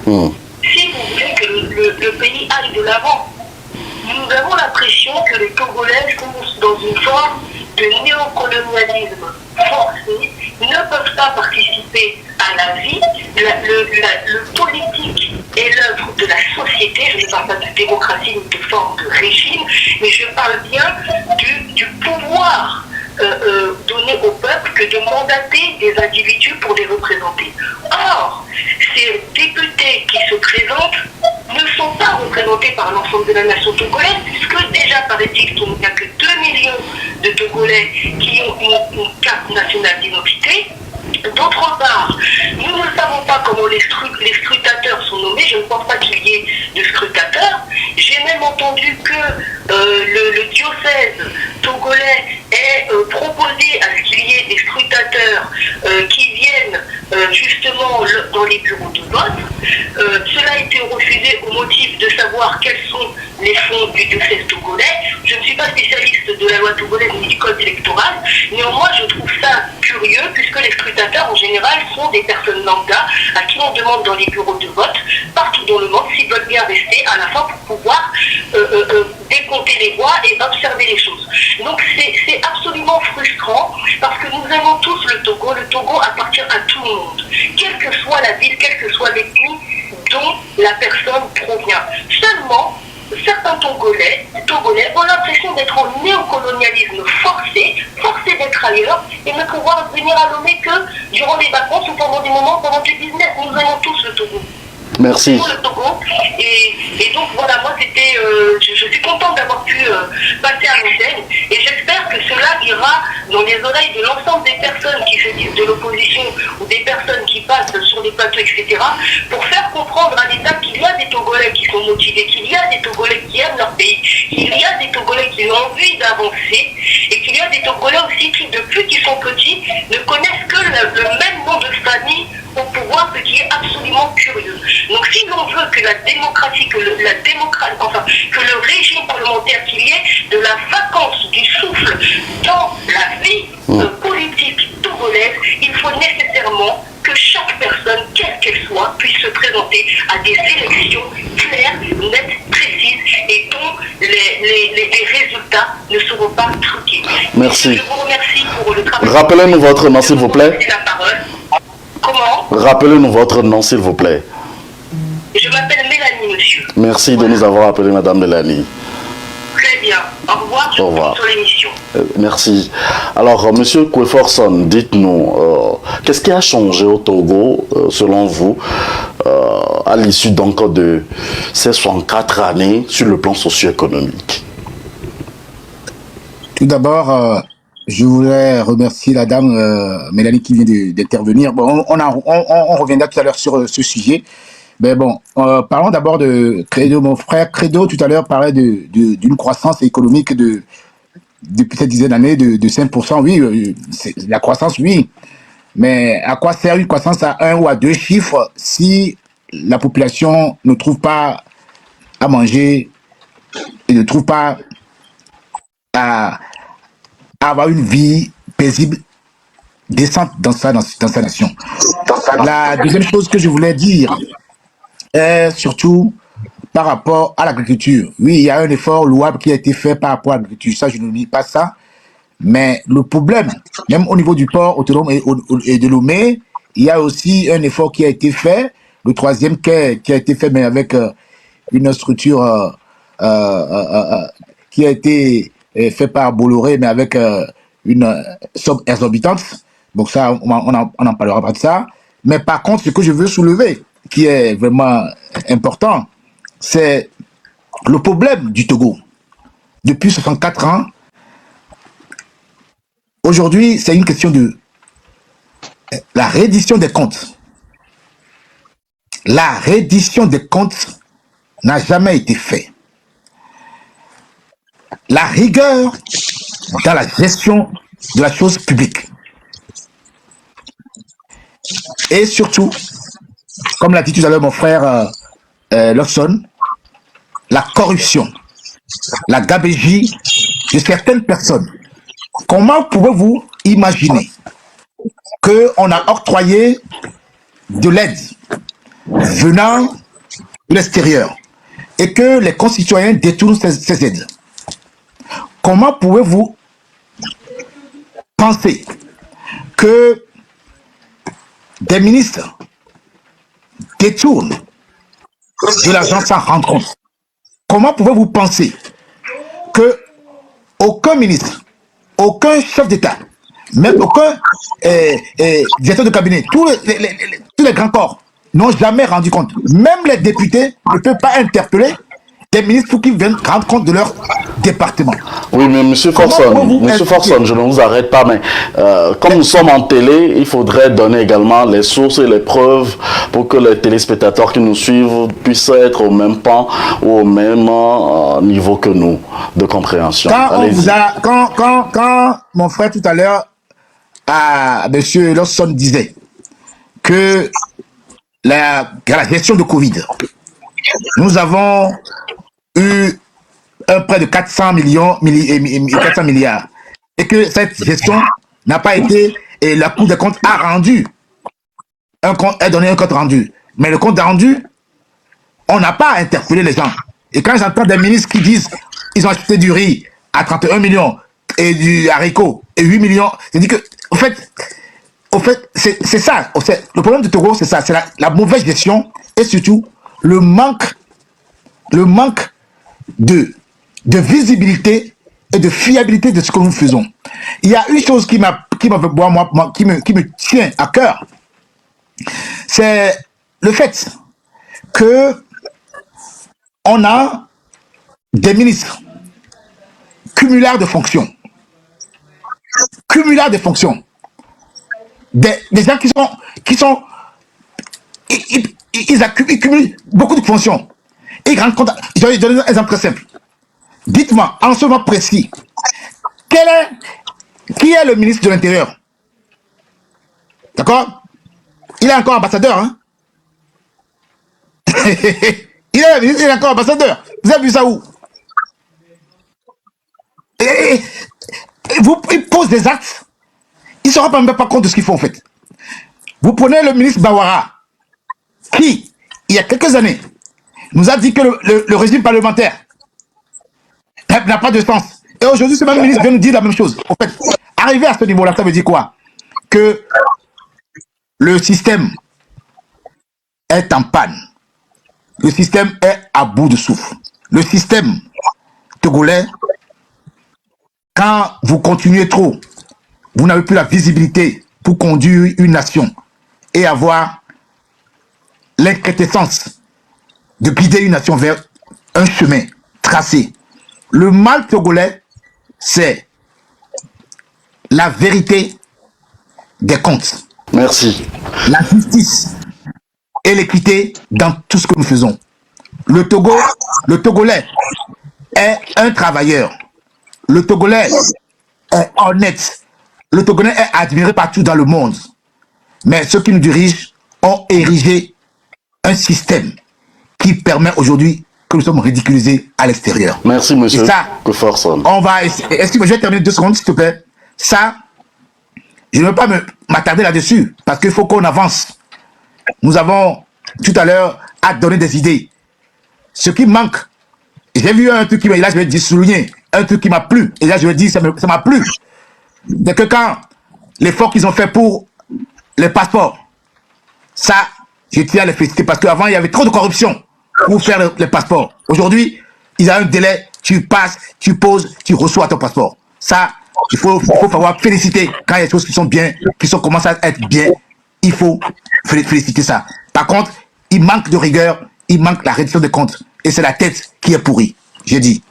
si vous voulez que le pays aille de l'avant. Nous avons l'impression que les Togolais sont dans une forme de néocolonialisme forcé, ne peuvent pas participer à la vie. Le politique est l'œuvre de la société. Je ne parle pas de démocratie ni de forme de régime, mais je parle bien du pouvoir donné au peuple que de mandater des individus pour les représenter. Or, ces députés qui se présentent ne sont pas représentés par l'ensemble de la nation togolaise, puisque déjà paraît-il qu'il n'y a que 2 millions de Togolais qui ont une carte nationale d'identité. D'autre part, nous ne savons pas comment les scrutateurs sont nommés. Je ne pense pas qu'il y ait de scrutateurs. J'ai même entendu que le diocèse togolais ait proposé à ce qu'il y ait des scrutateurs qui viennent justement dans les bureaux de vote. Cela a été refusé au motif de savoir quels sont les fonds du diocèse togolais. Je ne suis pas spécialiste de la loi togolaise ni du code électoral. Néanmoins, je trouve ça curieux puisque les scrutateurs en général sont des personnes lambda à qui on demande dans les bureaux de vote partout dans le monde s'ils veulent bien rester à la fin pour pouvoir décompter les voix et observer les choses. Donc c'est absolument frustrant parce que nous aimons tous le Togo. Le Togo appartient à tout le monde, quelle que soit la ville, quelle que soit l'ethnie dont la personne provient. Seulement, certains Togolais ont l'impression d'être en néocolonialisme forcé d'être ailleurs et ne pouvoir venir à Lomé que durant les vacances ou pendant des moments, pendant du business. Nous aimons tous le Togo. Merci. Le Togo. Et donc voilà, moi c'était, je suis contente d'avoir pu passer à l'antenne et j'espère que cela ira dans les oreilles de l'ensemble des personnes qui se disent de l'opposition ou des personnes qui passent sur les plateaux, etc. pour faire comprendre à l'État qu'il y a des Togolais qui sont motivés, qu'il y a des Togolais qui aiment leur pays, qu'il y a des Togolais qui ont envie d'avancer et qu'il y a des Togolais aussi qui, depuis qu'ils sont petits, ne connaissent que le même nom de famille au pouvoir, ce qui est absolument curieux. Donc si l'on veut que la démocratie, que le régime parlementaire, qu'il y ait de la vacance du souffle dans la vie politique togolaise, il faut nécessairement que chaque personne, quelle qu'elle soit, puisse se présenter à des élections claires, nettes, précises et dont les résultats ne seront pas truqués. Merci. Je vous remercie pour le travail. Rappelez-nous votre nom, s'il vous plaît. La parole. Comment? Rappelez-nous votre nom, s'il vous plaît. Je m'appelle Mélanie, monsieur. Merci de nous avoir appelé, Madame Mélanie. Très bien. Au revoir. Je vous retrouve sur l'émission. Merci. Alors, Monsieur Kweforson, dites-nous, qu'est-ce qui a changé au Togo, selon vous, à l'issue donc de ces 64 années sur le plan socio-économique? Tout d'abord, je voudrais remercier la dame Mélanie qui vient d'intervenir. Bon, on reviendra tout à l'heure sur ce sujet. Mais bon, parlons d'abord de Credo. Mon frère Credo, tout à l'heure, parlait d'une croissance économique depuis cette dizaine d'années de 5%. Oui, la croissance, oui. Mais à quoi sert une croissance à 1 ou à 2 chiffres si la population ne trouve pas à manger et ne trouve pas à avoir une vie paisible, décente dans sa nation. La deuxième chose que je voulais dire est surtout par rapport à l'agriculture. Oui, il y a un effort louable qui a été fait par rapport à l'agriculture, ça je ne nie pas ça, mais le problème, même au niveau du port autonome et de Lomé, il y a aussi un effort qui a été fait, le troisième qui a été fait, mais avec une structure qui a été fait par Bolloré, mais avec une somme exorbitante. Donc ça, on en parlera pas de ça. Mais par contre, ce que je veux soulever, qui est vraiment important, c'est le problème du Togo. Depuis 64 ans, aujourd'hui, c'est une question de la reddition des comptes. La reddition des comptes n'a jamais été faite. La rigueur dans la gestion de la chose publique. Et surtout, comme l'a dit tout à l'heure mon frère Lawson, la corruption, la gabegie de certaines personnes. Comment pouvez-vous imaginer qu'on a octroyé de l'aide venant de l'extérieur et que les concitoyens détournent ces aides? Comment pouvez-vous penser que des ministres détournent de l'argent sans rendre compte? Comment pouvez-vous penser que aucun ministre, aucun chef d'État, même aucun directeur de cabinet, tous les grands corps n'ont jamais rendu compte? Même les députés ne peuvent pas interpeller des ministres pour qu'ils viennent rendre compte de leur département. Oui, mais Monsieur Forson, je ne vous arrête pas, mais comme nous sommes en télé, il faudrait donner également les sources et les preuves pour que les téléspectateurs qui nous suivent puissent être au même pan ou au même niveau que nous de compréhension. Quand mon frère tout à l'heure, Monsieur Lawson disait que la gestion de Covid, nous avons eu un prêt de 400 milliards et que cette gestion n'a pas été, et la Cour des comptes a rendu a donné un compte rendu, mais le compte rendu, on n'a pas interpellé les gens. Et quand j'entends des ministres qui disent ils ont acheté du riz à 31 millions et du haricot et 8 millions, c'est dit que au fait c'est ça, le problème du Togo, c'est ça, c'est la mauvaise gestion et surtout le manque de visibilité et de fiabilité de ce que nous faisons. Il y a une chose qui me tient à cœur, c'est le fait que on a des ministres cumulards de fonctions, des gens ils cumulent beaucoup de fonctions. Et ils rendent compte. Je vais donner un exemple très simple. Dites-moi, en ce moment précis, qui est le ministre de l'Intérieur? D'accord? Il est encore ambassadeur, hein? il est encore ambassadeur. Vous avez vu ça où? Il pose des actes. Il ne se rend même pas compte de ce qu'il faut en fait. Vous prenez le ministre Bawara, qui, il y a quelques années, nous a dit que le régime parlementaire n'a pas de sens. Et aujourd'hui, ce même ministre vient nous dire la même chose. En fait, arriver à ce niveau-là, ça veut dire quoi? Que le système est en panne. Le système est à bout de souffle. Le système togolais, quand vous continuez trop, vous n'avez plus la visibilité pour conduire une nation et avoir l'inquintessence de guider une nation vers un chemin tracé. Le mal togolais, c'est la vérité des comptes. Merci. La justice et l'équité dans tout ce que nous faisons. Le Togolais est un travailleur. Le Togolais est honnête. Le Togolais est admiré partout dans le monde. Mais ceux qui nous dirigent ont érigé un système qui permet aujourd'hui que nous sommes ridiculisés à l'extérieur. Merci, monsieur. Et ça, Kweforson. on va essayer. Est-ce que je vais terminer 2 secondes, s'il te plaît? Ça, je ne veux pas m'attarder là-dessus, parce qu'il faut qu'on avance. Nous avons, tout à l'heure, à donner des idées. Ce qui manque, j'ai vu un truc qui m'a, là je vais dire souligner, un truc qui m'a plu, et là je vais dire ça m'a plu. C'est que quand l'effort qu'ils ont fait pour les passeports, ça, je tiens à les féliciter, parce qu'avant, il y avait trop de corruption pour faire les passeports. Aujourd'hui, il y a un délai, tu passes, tu poses, tu reçois ton passeport. Ça, il faut savoir féliciter quand il y a des choses qui sont bien, commencent à être bien, il faut féliciter ça. Par contre, il manque de rigueur, il manque la reddition des comptes, et c'est la tête qui est pourrie, j'ai dit.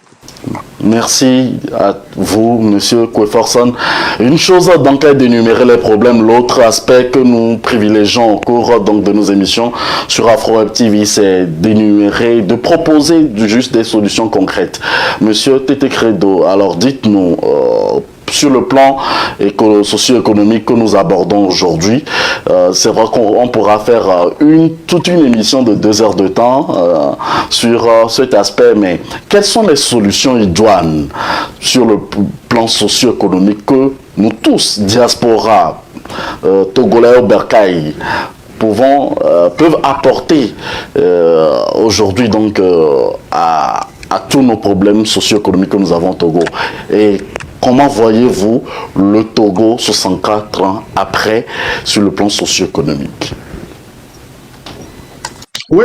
Merci à vous, monsieur Kweforson. Une chose donc est d'énumérer les problèmes, l'autre aspect que nous privilégions au cours donc de nos émissions sur AfroWeb TV, c'est d'énumérer, de proposer juste des solutions concrètes. Monsieur Tété Credo, alors dites-nous, sur le plan socio-économique que nous abordons aujourd'hui, c'est vrai qu'on pourra faire toute une émission de 2 heures de temps sur cet aspect, mais quelles sont les solutions idoines sur le plan socio-économique que nous tous, diaspora, Togolais ou Bercail, peuvent apporter aujourd'hui donc à tous nos problèmes socio-économiques que nous avons au Togo? Et comment voyez-vous le Togo 64 ans après sur le plan socio-économique? Oui,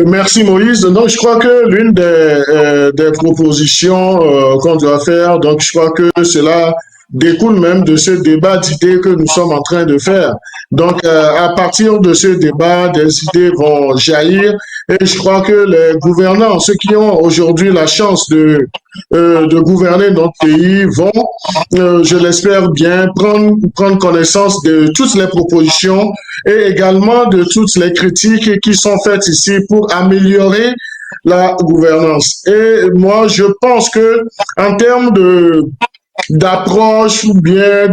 merci Moïse. Donc, je crois que l'une des propositions qu'on doit faire, donc je crois que cela découle même de ce débat d'idées que nous sommes en train de faire. Donc, à partir de ce débat, des idées vont jaillir et je crois que les gouvernants, ceux qui ont aujourd'hui la chance de gouverner notre pays, vont, je l'espère bien, prendre connaissance de toutes les propositions et également de toutes les critiques qui sont faites ici pour améliorer la gouvernance. Et moi, je pense que en termes d'approche ou bien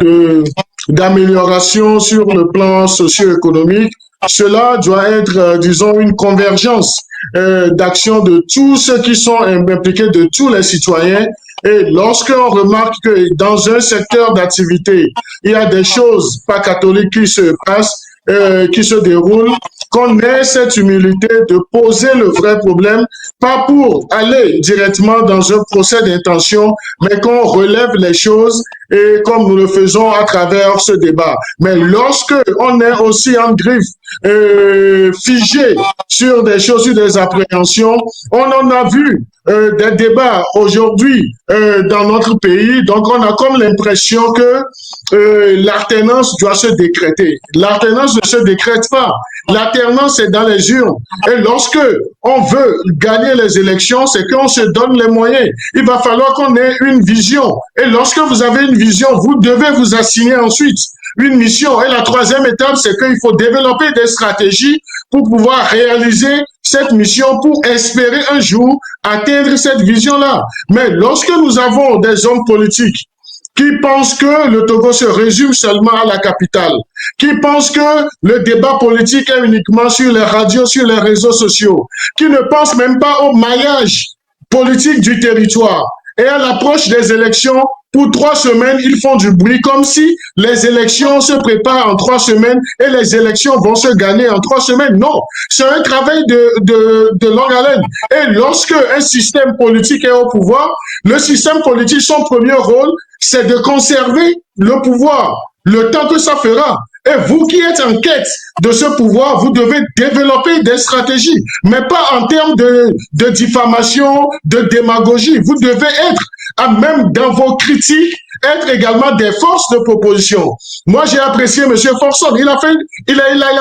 d'amélioration sur le plan socio-économique, cela doit être, disons, une convergence d'action de tous ceux qui sont impliqués, de tous les citoyens. Et lorsqu'on remarque que dans un secteur d'activité, il y a des choses pas catholiques qui se passent, qui se déroulent, qu'on ait cette humilité de poser le vrai problème, pas pour aller directement dans un procès d'intention, mais qu'on relève les choses et comme nous le faisons à travers ce débat. Mais lorsque on est aussi en griffe, figé sur des choses, sur des appréhensions, on en a vu des débats aujourd'hui dans notre pays, donc on a comme l'impression que l'alternance doit se décréter. L'alternance ne se décrète pas. L'alternance est dans les urnes. Et lorsque on veut gagner les élections, c'est qu'on se donne les moyens. Il va falloir qu'on ait une vision. Et lorsque vous avez une vision, vous devez vous assigner ensuite une mission. Et la troisième étape, c'est qu'il faut développer des stratégies pour pouvoir réaliser cette mission, pour espérer un jour atteindre cette vision-là. Mais lorsque nous avons des hommes politiques qui pensent que le Togo se résume seulement à la capitale, qui pensent que le débat politique est uniquement sur les radios, sur les réseaux sociaux, qui ne pensent même pas au maillage politique du territoire. Et à l'approche des élections, pour 3 semaines, ils font du bruit comme si les élections se préparent en 3 semaines et les élections vont se gagner en 3 semaines. Non, c'est un travail de longue haleine. Et lorsque un système politique est au pouvoir, le système politique, son premier rôle, c'est de conserver le pouvoir, le temps que ça fera. Et vous qui êtes en quête de ce pouvoir, vous devez développer des stratégies, mais pas en termes de diffamation, de démagogie. Vous devez être, même dans vos critiques, être également des forces de proposition. Moi, j'ai apprécié M. Forson. Il a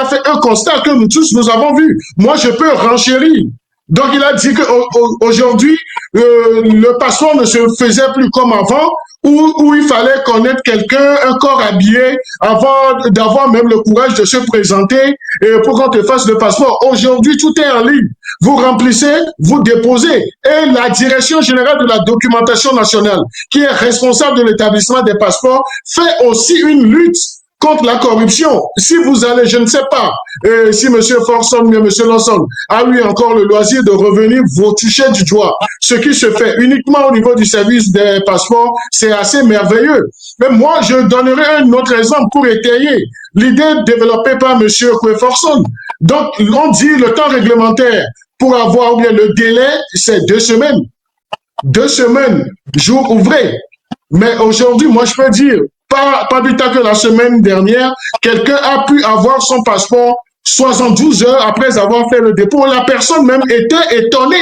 fait un constat que nous tous, nous avons vu. Moi, je peux renchérir. Donc, il a dit qu'aujourd'hui, le passeport ne se faisait plus comme avant, où il fallait connaître quelqu'un, un corps habillé, avant d'avoir même le courage de se présenter pour qu'on te fasse le passeport. Aujourd'hui, tout est en ligne. Vous remplissez, vous déposez. Et la Direction générale de la documentation nationale, qui est responsable de l'établissement des passeports, fait aussi une lutte contre la corruption. Si vous allez, je ne sais pas, si M. Forson ou M. Lawson a eu encore le loisir de revenir vous toucher du doigt, ce qui se fait uniquement au niveau du service des passeports, c'est assez merveilleux. Mais moi, je donnerai un autre exemple pour étayer l'idée développée par M. Forson. Donc, on dit le temps réglementaire pour avoir, ou bien le délai, c'est 2 semaines. 2 semaines, jour ouvré. Mais aujourd'hui, moi, je peux dire, pas plus tard que la semaine dernière, quelqu'un a pu avoir son passeport 72 heures après avoir fait le dépôt. La personne même était étonnée.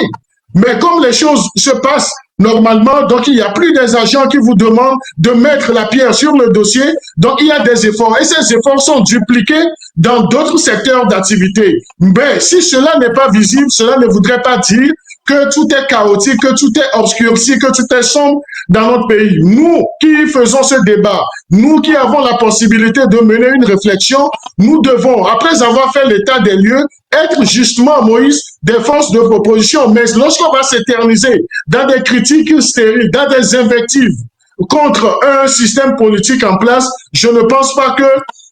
Mais comme les choses se passent normalement, donc il n'y a plus des agents qui vous demandent de mettre la pierre sur le dossier. Donc il y a des efforts. Et ces efforts sont dupliqués dans d'autres secteurs d'activité. Mais si cela n'est pas visible, cela ne voudrait pas dire que tout est chaotique, que tout est obscurci, que tout est sombre dans notre pays. Nous qui faisons ce débat, nous qui avons la possibilité de mener une réflexion, nous devons, après avoir fait l'état des lieux, être justement, Moïse, des forces de proposition. Mais lorsqu'on va s'éterniser dans des critiques stériles, dans des invectives contre un système politique en place, je ne pense pas que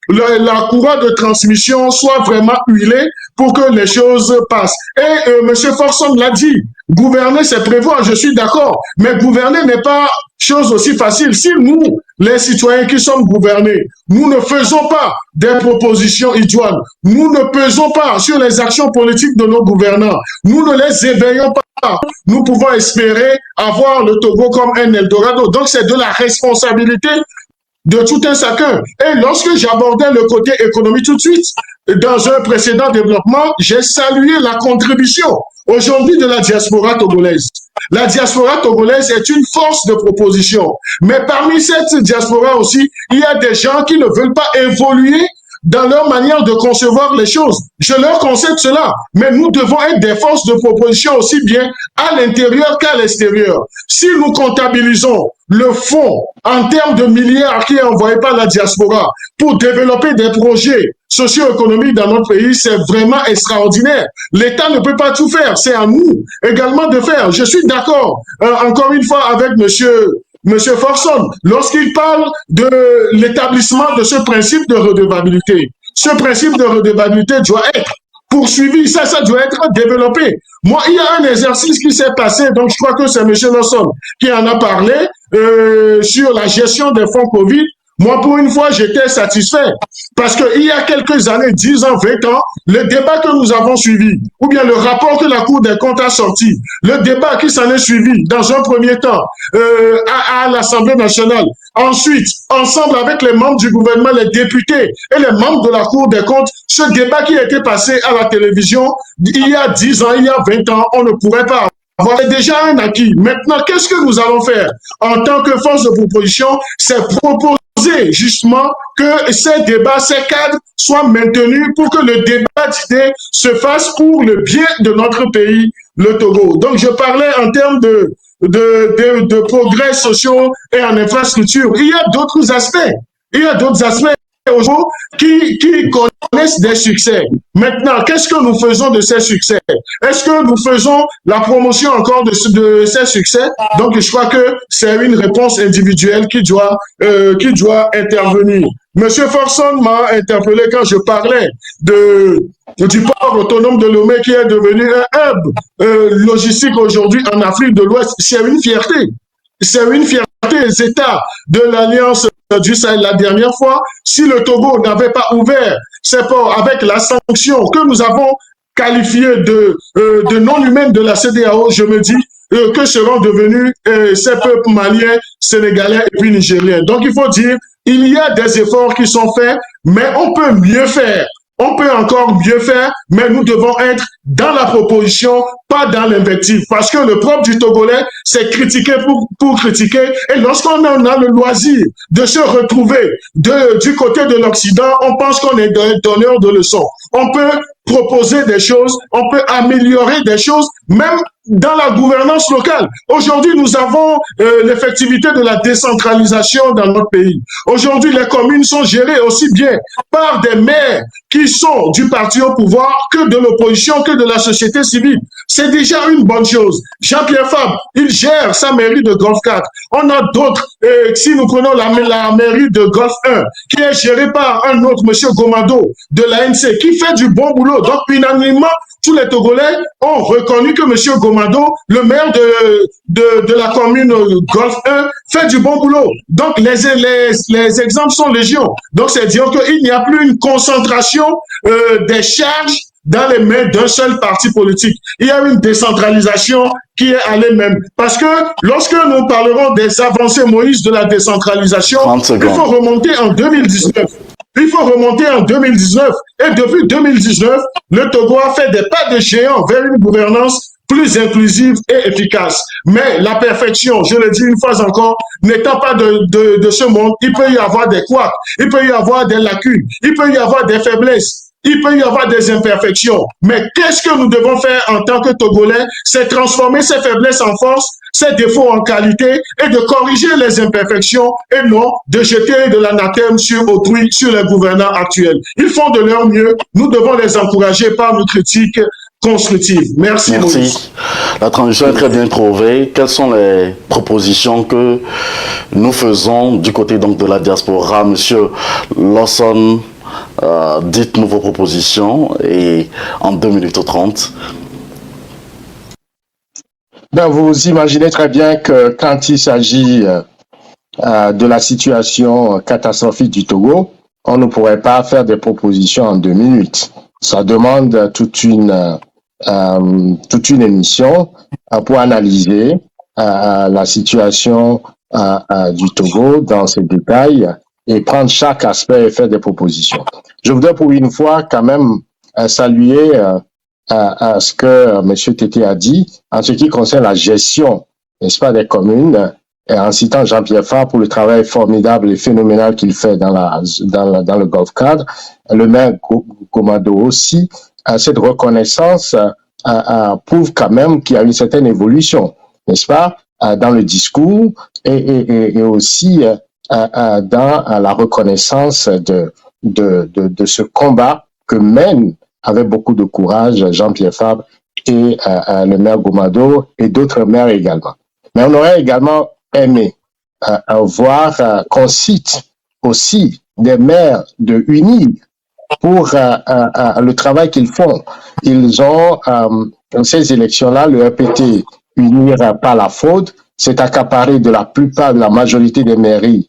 la courroie de transmission soit vraiment huilée pour que les choses passent. Et M. Forson l'a dit, gouverner c'est prévoir, je suis d'accord, mais gouverner n'est pas chose aussi facile. Si nous, les citoyens qui sommes gouvernés, nous ne faisons pas des propositions idoines, nous ne pesons pas sur les actions politiques de nos gouvernants, nous ne les éveillons pas, nous pouvons espérer avoir le Togo comme un Eldorado. Donc c'est de la responsabilité de tout un chacun. Et lorsque j'abordais le côté économique tout de suite, dans un précédent développement, j'ai salué la contribution aujourd'hui de la diaspora togolaise. La diaspora togolaise est une force de proposition. Mais parmi cette diaspora aussi, il y a des gens qui ne veulent pas évoluer dans leur manière de concevoir les choses. Je leur concède cela, mais nous devons être des forces de proposition aussi bien à l'intérieur qu'à l'extérieur. Si nous comptabilisons le fonds en termes de milliards qui est envoyé par la diaspora pour développer des projets socio-économiques dans notre pays, c'est vraiment extraordinaire. L'État ne peut pas tout faire, c'est à nous également de faire. Je suis d'accord, encore une fois, avec Monsieur Forson, lorsqu'il parle de l'établissement de ce principe de redevabilité. Ce principe de redevabilité doit être poursuivi, ça doit être développé. Moi, il y a un exercice qui s'est passé, donc je crois que c'est M. Lawson qui en a parlé, sur la gestion des fonds Covid. Moi, pour une fois, j'étais satisfait parce qu'il y a quelques années, 10 ans, 20 ans, le débat que nous avons suivi, ou bien le rapport que la Cour des comptes a sorti, le débat qui s'en est suivi dans un premier temps à l'Assemblée nationale, ensuite, ensemble avec les membres du gouvernement, les députés et les membres de la Cour des comptes, ce débat qui a été passé à la télévision il y a 10 ans, il y a 20 ans, on ne pourrait pas avoir déjà un acquis. Maintenant, qu'est-ce que nous allons faire en tant que force de proposition? C'est proposer justement que ces débats, ces cadres soient maintenus pour que le débat d'idées se fasse pour le bien de notre pays, le Togo. Donc, je parlais en termes de progrès sociaux et en infrastructure. Il y a d'autres aspects. Il y a d'autres aspects qui connaissent des succès. Maintenant, qu'est-ce que nous faisons de ces succès? Est-ce que nous faisons la promotion encore de ces succès? Donc, je crois que c'est une réponse individuelle qui doit intervenir. Monsieur Forson m'a interpellé quand je parlais du port autonome de Lomé qui est devenu un hub logistique aujourd'hui en Afrique de l'Ouest. C'est une fierté. C'est une fierté des États de l'Alliance du Sahel la dernière fois. Si le Togo n'avait pas ouvert ses ports avec la sanction que nous avons qualifiée de non humaine de la CEDEAO, je me dis que seront devenus ces peuples maliens, sénégalais et puis nigériens. Donc il faut dire il y a des efforts qui sont faits, mais on peut mieux faire. On peut encore mieux faire, mais nous devons être dans la proposition, pas dans l'invective. Parce que le propre du Togolais, c'est critiquer pour critiquer. Et lorsqu'on a le loisir de se retrouver du côté de l'Occident, on pense qu'on est donneur de leçons. On peut proposer des choses, on peut améliorer des choses, même dans la gouvernance locale. Aujourd'hui, nous avons l'effectivité de la décentralisation dans notre pays. Aujourd'hui, les communes sont gérées aussi bien par des maires qui sont du parti au pouvoir que de l'opposition, que de la société civile. C'est déjà une bonne chose. Jean-Pierre Fabre, il gère sa mairie de Golfe 4. On a d'autres, si nous prenons la mairie de Golfe 1, qui est gérée par un autre, monsieur Gomado, de l'ANC, qui fait du bon boulot. Donc, unanimement, tous les Togolais ont reconnu que M. Gomado, le maire de la commune Golfe 1, fait du bon boulot. Donc, les exemples sont légion. Donc, c'est dire qu'il n'y a plus une concentration des charges dans les mains d'un seul parti politique. Il y a une décentralisation qui est allée même. Parce que lorsque nous parlerons des avancées Moïse de la décentralisation, il faut remonter en 2019. Il faut remonter en 2019. Et depuis 2019, le Togo a fait des pas de géant vers une gouvernance plus inclusive et efficace. Mais la perfection, je le dis une fois encore, n'étant pas de ce monde, il peut y avoir des couacs, il peut y avoir des lacunes, il peut y avoir des faiblesses. Il peut y avoir des imperfections. Mais qu'est-ce que nous devons faire en tant que Togolais? C'est transformer ces faiblesses en force, ces défauts en qualité et de corriger les imperfections et non de jeter de l'anathème sur autrui, sur les gouvernants actuels. Ils font de leur mieux. Nous devons les encourager par nos critiques constructives. Merci. Merci. La transition est très bien trouvée. Quelles sont les propositions que nous faisons du côté donc de la diaspora? Monsieur Lawson, dites-nous vos propositions et en 2 minutes 30. Ben, vous imaginez très bien que quand il s'agit de la situation catastrophique du Togo, on ne pourrait pas faire des propositions en 2 minutes. Ça demande toute une émission pour analyser la situation du Togo dans ses détails et prendre chaque aspect et faire des propositions. Je voudrais pour une fois quand même saluer ce que M. Tété a dit en ce qui concerne la gestion, n'est-ce pas, des communes, et en citant Jean-Pierre Fabre pour le travail formidable et phénoménal qu'il fait dans le Golfe 4, le maire Gomado aussi, cette reconnaissance prouve quand même qu'il y a une certaine évolution, n'est-ce pas, dans le discours et aussi dans la reconnaissance de ce combat que mène avec beaucoup de courage Jean-Pierre Fabre et le maire Gomado et d'autres maires également. Mais on aurait également aimé voir qu'on cite aussi des maires de UNIR pour le travail qu'ils font. Ils ont, dans ces élections-là, le RPT UNIR par la fraude s'est accaparé de la plupart, de la majorité des mairies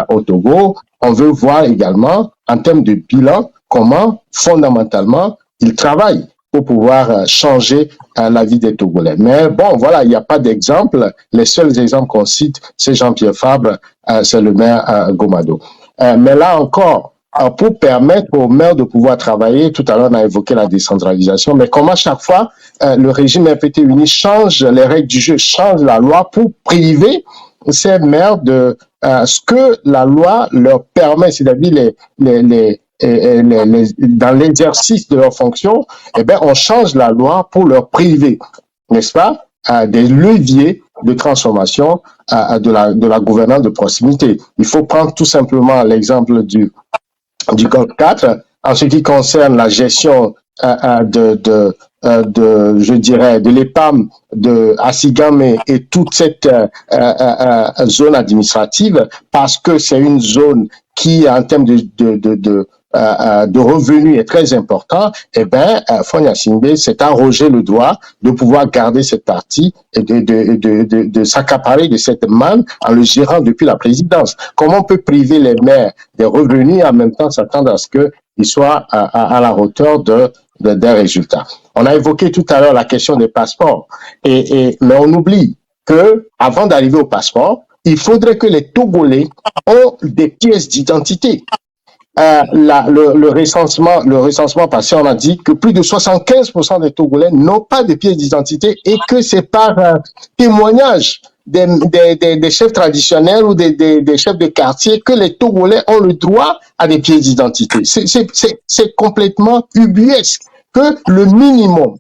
au Togo. On veut voir également, en termes de bilan, comment, fondamentalement, ils travaillent pour pouvoir changer la vie des Togolais. Mais bon, voilà, il n'y a pas d'exemple. Les seuls exemples qu'on cite, c'est Jean-Pierre Fabre, c'est le maire Gomado. Mais là encore, pour permettre aux maires de pouvoir travailler, tout à l'heure on a évoqué la décentralisation, mais comment chaque fois le régime RPT uni change les règles du jeu, change la loi pour priver ces maires de ce que la loi leur permet, c'est-à-dire dans l'exercice de leurs fonctions, eh bien, on change la loi pour leur priver, n'est-ce pas, des leviers de transformation de la gouvernance de proximité. Il faut prendre tout simplement l'exemple du Golfe 4 en ce qui concerne la gestion je dirais, de l'EPAM, de Asigame et toute cette zone administrative, parce que c'est une zone qui, en termes de revenus est très important, eh bien, Fonia Singbe s'est arrogé le droit de pouvoir garder cette partie et de s'accaparer de cette manne en le gérant depuis la présidence. Comment on peut priver les maires des revenus et en même temps s'attendre à ce qu'ils soient à la hauteur des résultats? On a évoqué tout à l'heure la question des passeports, mais on oublie que avant d'arriver au passeport, il faudrait que les Togolais ont des pièces d'identité. Le recensement passé, on a dit que plus de 75% des Togolais n'ont pas de pièces d'identité et que c'est par témoignage des chefs traditionnels ou des chefs de quartier que les Togolais ont le droit à des pièces d'identité. C'est complètement ubuesque que le minimum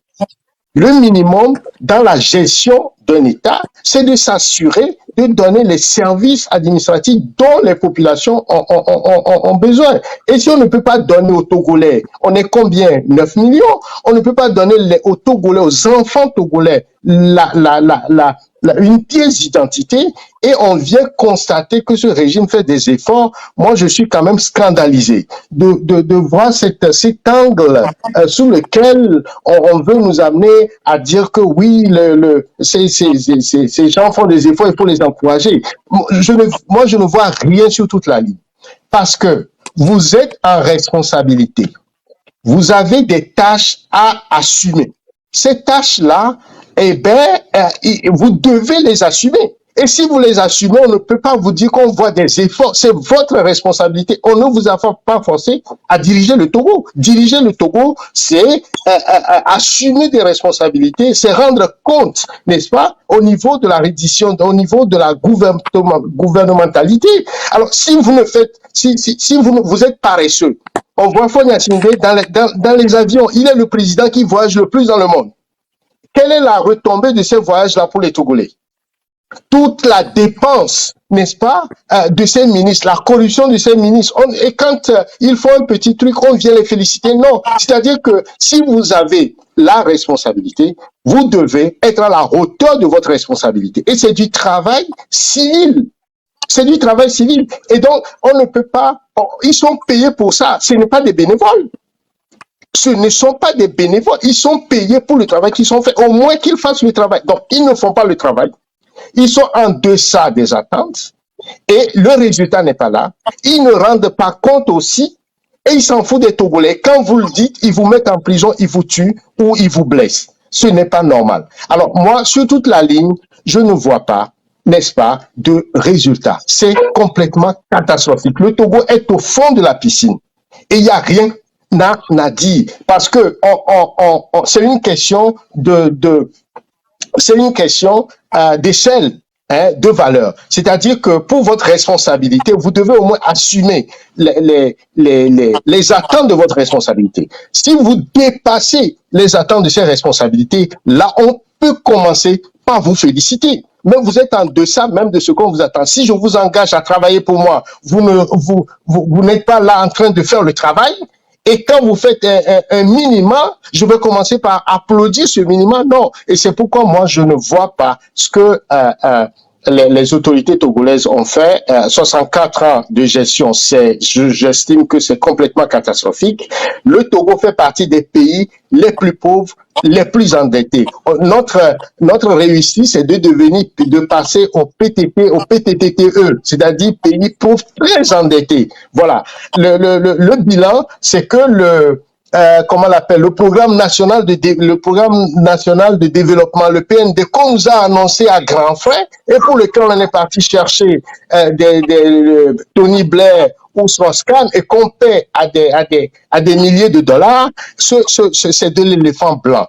dans la gestion d'un État, c'est de s'assurer de donner les services administratifs dont les populations ont besoin. Et si on ne peut pas donner aux Togolais, on est combien? 9 millions. On ne peut pas donner aux Togolais, aux enfants togolais, une pièce d'identité, et on vient constater que ce régime fait des efforts. Moi, je suis quand même scandalisé de voir cet angle sous lequel on veut nous amener à dire que oui, ces gens font des efforts, il faut les encourager. Moi, je ne vois rien sur toute la ligne. Parce que vous êtes en responsabilité. Vous avez des tâches à assumer. Ces tâches-là, vous devez les assumer. Et si vous les assumez, on ne peut pas vous dire qu'on voit des efforts. C'est votre responsabilité. On ne vous a pas forcé à diriger le Togo. Diriger le Togo, c'est assumer des responsabilités, c'est rendre compte, n'est-ce pas, au niveau de la reddition, au niveau de la gouvernementalité. Alors, si vous ne faites, si vous êtes paresseux, on voit Faure Gnassingbé dans les avions. Il est le président qui voyage le plus dans le monde. Quelle est la retombée de ces voyages-là pour les Togolais? Toute la dépense, n'est-ce pas, de ces ministres, la corruption de ces ministres. Et quand ils font un petit truc, on vient les féliciter. Non, c'est-à-dire que si vous avez la responsabilité, vous devez être à la hauteur de votre responsabilité. Et c'est du travail civil. C'est du travail civil. Et donc, on ne peut pas... Ils sont payés pour ça. Ce n'est pas des bénévoles. Ce ne sont pas des bénévoles. Ils sont payés pour le travail qu'ils ont fait. Au moins qu'ils fassent le travail. Donc, ils ne font pas le travail. Ils sont en deçà des attentes. Et le résultat n'est pas là. Ils ne rendent pas compte aussi. Et ils s'en foutent des Togolais. Quand vous le dites, ils vous mettent en prison, ils vous tuent ou ils vous blessent. Ce n'est pas normal. Alors, moi, sur toute la ligne, je ne vois pas, n'est-ce pas, de résultat. C'est complètement catastrophique. Le Togo est au fond de la piscine. Et il n'y a rien à dire. Parce que c'est une question c'est une question d'échelle, de valeur. C'est-à-dire que pour votre responsabilité, vous devez au moins assumer les attentes de votre responsabilité. Si vous dépassez les attentes de ces responsabilités, là, on peut commencer par vous féliciter. Mais vous êtes en deçà même de ce qu'on vous attend. Si je vous engage à travailler pour moi, vous n'êtes pas là en train de faire le travail. Et quand vous faites un minima, je vais commencer par applaudir ce minima. Non. Et c'est pourquoi moi, je ne vois pas ce que les autorités togolaises ont fait. 64 ans de gestion, j'estime que c'est complètement catastrophique. Le Togo fait partie des pays les plus pauvres, les plus endettés. Notre réussite, c'est de passer au PTTE, c'est-à-dire pays pauvres très endettés. Voilà. Le bilan, c'est que le programme national de développement, le PND, qu'on nous a annoncé à grands frais et pour lequel on est parti chercher Tony Blair ou Strauss-Kahn et qu'on paie à des milliers de dollars, c'est de l'éléphant blanc.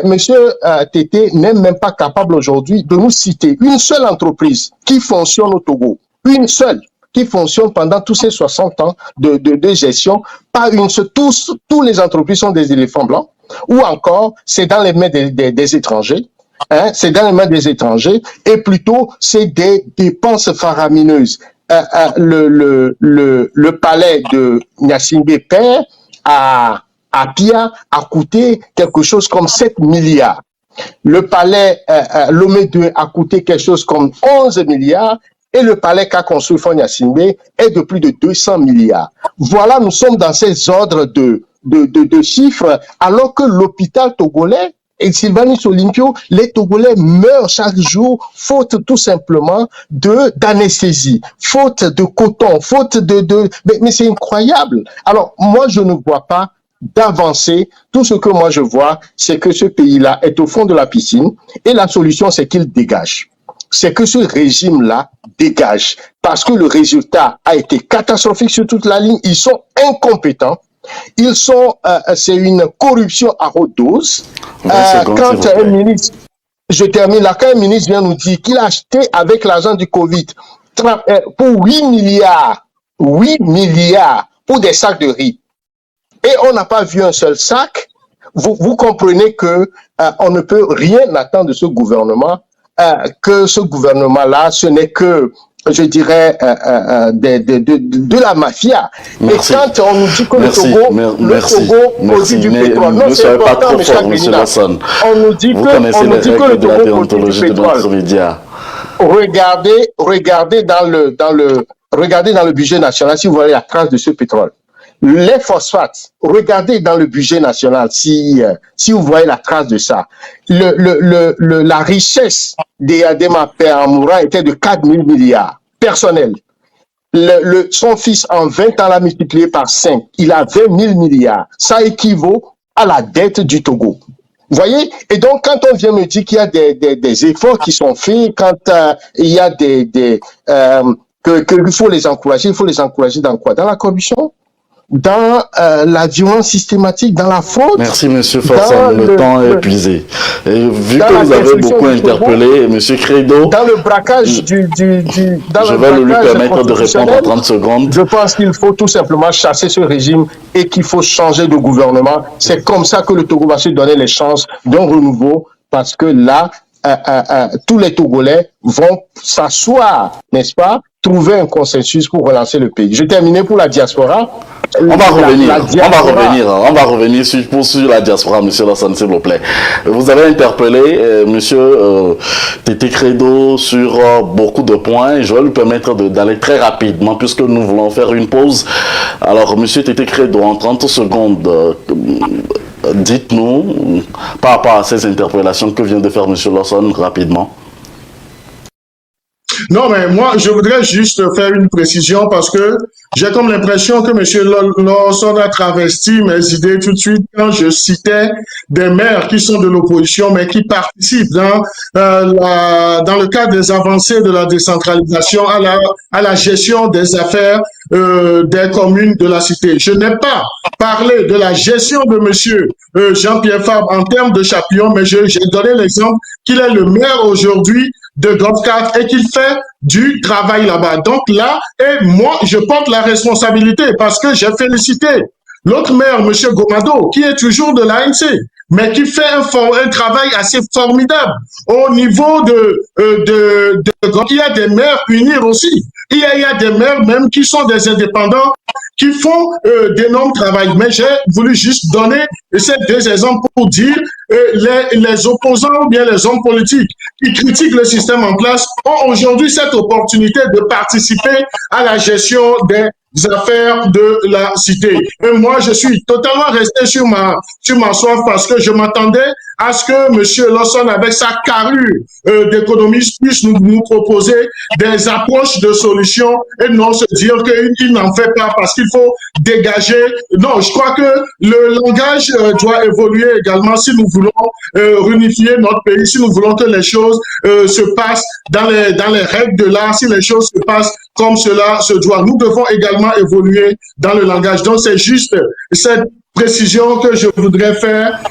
Monsieur Tété n'est même pas capable aujourd'hui de nous citer une seule entreprise qui fonctionne au Togo, une seule, qui fonctionne pendant tous ces 60 ans de gestion, pas une seule. Tous les entreprises sont des éléphants blancs, ou encore c'est dans les mains des étrangers, c'est dans les mains des étrangers, et plutôt c'est des dépenses faramineuses. Le palais de Gnassingbé père à Pia a coûté quelque chose comme 7 milliards. Le palais Lomé 2 a coûté quelque chose comme 11 milliards. Et le palais qu'a construit Faure Gnassingbé est de plus de 200 milliards. Voilà, nous sommes dans ces ordres de chiffres, alors que l'hôpital togolais, et Sylvanus Olympio, les Togolais meurent chaque jour, faute tout simplement d'anesthésie, faute de coton, faute mais c'est incroyable. Alors, moi, je ne vois pas d'avancer. Tout ce que moi je vois, c'est que ce pays-là est au fond de la piscine et la solution, c'est qu'il dégage. c'est que ce régime-là dégage. Parce que le résultat a été catastrophique sur toute la ligne. Ils sont incompétents. C'est une corruption à haute dose. Quand un ministre, je termine là, quand un ministre vient nous dire qu'il a acheté avec l'argent du Covid pour 8 milliards pour des sacs de riz, et on n'a pas vu un seul sac, vous comprenez que on ne peut rien attendre de ce gouvernement, que ce gouvernement-là, ce n'est que, je dirais, de la mafia. Merci. Et quand on nous dit que le Togo produit du pétrole, non, c'est important, monsieur Agbénina. On nous dit que le Togo produit du pétrole. Regardez dans le budget national si vous voyez la trace de ce pétrole. Les phosphates, regardez dans le budget national si vous voyez la trace de ça. La richesse des Adema Amoura était de 4 000 milliards personnels. Son fils en 20 ans l'a multiplié par 5. Il a 20 000 milliards. Ça équivaut à la dette du Togo. Vous voyez? Et donc, quand on vient me dire qu'il y a des efforts qui sont faits, quand il y a qu'il faut les encourager, dans quoi? Dans la corruption? Dans la violence systématique, dans la fraude. Merci, monsieur Forson, le temps est épuisé. Et vu que vous avez beaucoup interpellé, monsieur Credo, dans le braquage je vais lui permettre de répondre en 30 secondes. Je pense qu'il faut tout simplement chasser ce régime et qu'il faut changer de gouvernement. C'est comme ça que le Togo va se donner les chances d'un renouveau, parce que là, tous les Togolais vont s'asseoir, n'est-ce pas, trouver un consensus pour relancer le pays. Je terminais pour la diaspora. On va revenir sur la diaspora, monsieur Lassane, s'il vous plaît. Vous avez interpellé monsieur Tété Credo sur beaucoup de points. Je vais lui permettre d'aller très rapidement puisque nous voulons faire une pause. Alors, monsieur Tété Credo, en 30 secondes, dites-nous, par rapport à ces interpellations que vient de faire monsieur Lassane, rapidement. Non, mais moi, je voudrais juste faire une précision parce que j'ai comme l'impression que M. Lawson a travesti mes idées tout de suite quand je citais des maires qui sont de l'opposition, mais qui participent dans le cadre des avancées de la décentralisation à la gestion des affaires des communes de la cité. Je n'ai pas parlé de la gestion de M. Jean-Pierre Fabre en termes de Chapillon, mais j'ai donné l'exemple qu'il est le maire aujourd'hui de Golf 4 et qu'il fait du travail là-bas. Donc là, et moi, je porte la responsabilité parce que j'ai félicité l'autre maire, M. Gomado, qui est toujours de l'ANC, mais qui fait un travail assez formidable au niveau de Golf. Il y a des maires unir aussi. Il y a des maires même qui sont des indépendants qui font d'énormes travail. Mais j'ai voulu juste donner ces deux exemples pour dire les opposants ou bien les hommes politiques qui critiquent le système en place ont aujourd'hui cette opportunité de participer à la gestion des affaires de la cité. Et moi, je suis totalement resté sur ma soif parce que je m'attendais à ce que M. Lawson, avec sa carrure d'économiste, puisse nous proposer des approches de solutions et non se dire qu'il n'en fait pas parce qu'il faut dégager. Non, je crois que le langage doit évoluer également si nous voulons réunifier notre pays, si nous voulons que les choses se passent dans les règles de l'art, si les choses se passent comme cela se doit. Nous devons également évoluer dans le langage. Donc, c'est juste cette précision que je voudrais faire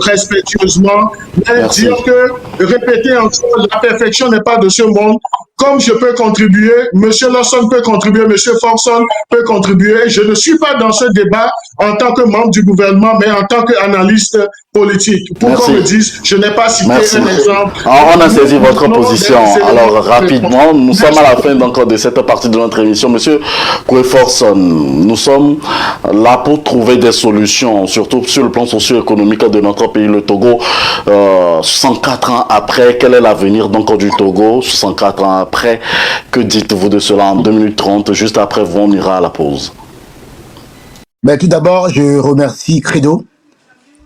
respectueusement, mais dire que répéter encore la perfection n'est pas de ce monde. Comme je peux contribuer, M. Lawson peut contribuer, M. Forson peut contribuer. Je ne suis pas dans ce débat en tant que membre du gouvernement, mais en tant qu'analyste politique. Pour qu'on me dise, je n'ai pas cité un exemple. On a saisi votre position. Alors, rapidement, nous sommes à la fin de cette partie de notre émission. Monsieur Kweforson, nous sommes là pour trouver des solutions, surtout sur le plan socio-économique de notre pays, le Togo. 64 ans après, quel est l'avenir donc du Togo? 64 ans après, que dites-vous de cela en 2030? Juste après, on ira à la pause. Ben, tout d'abord, je remercie Credo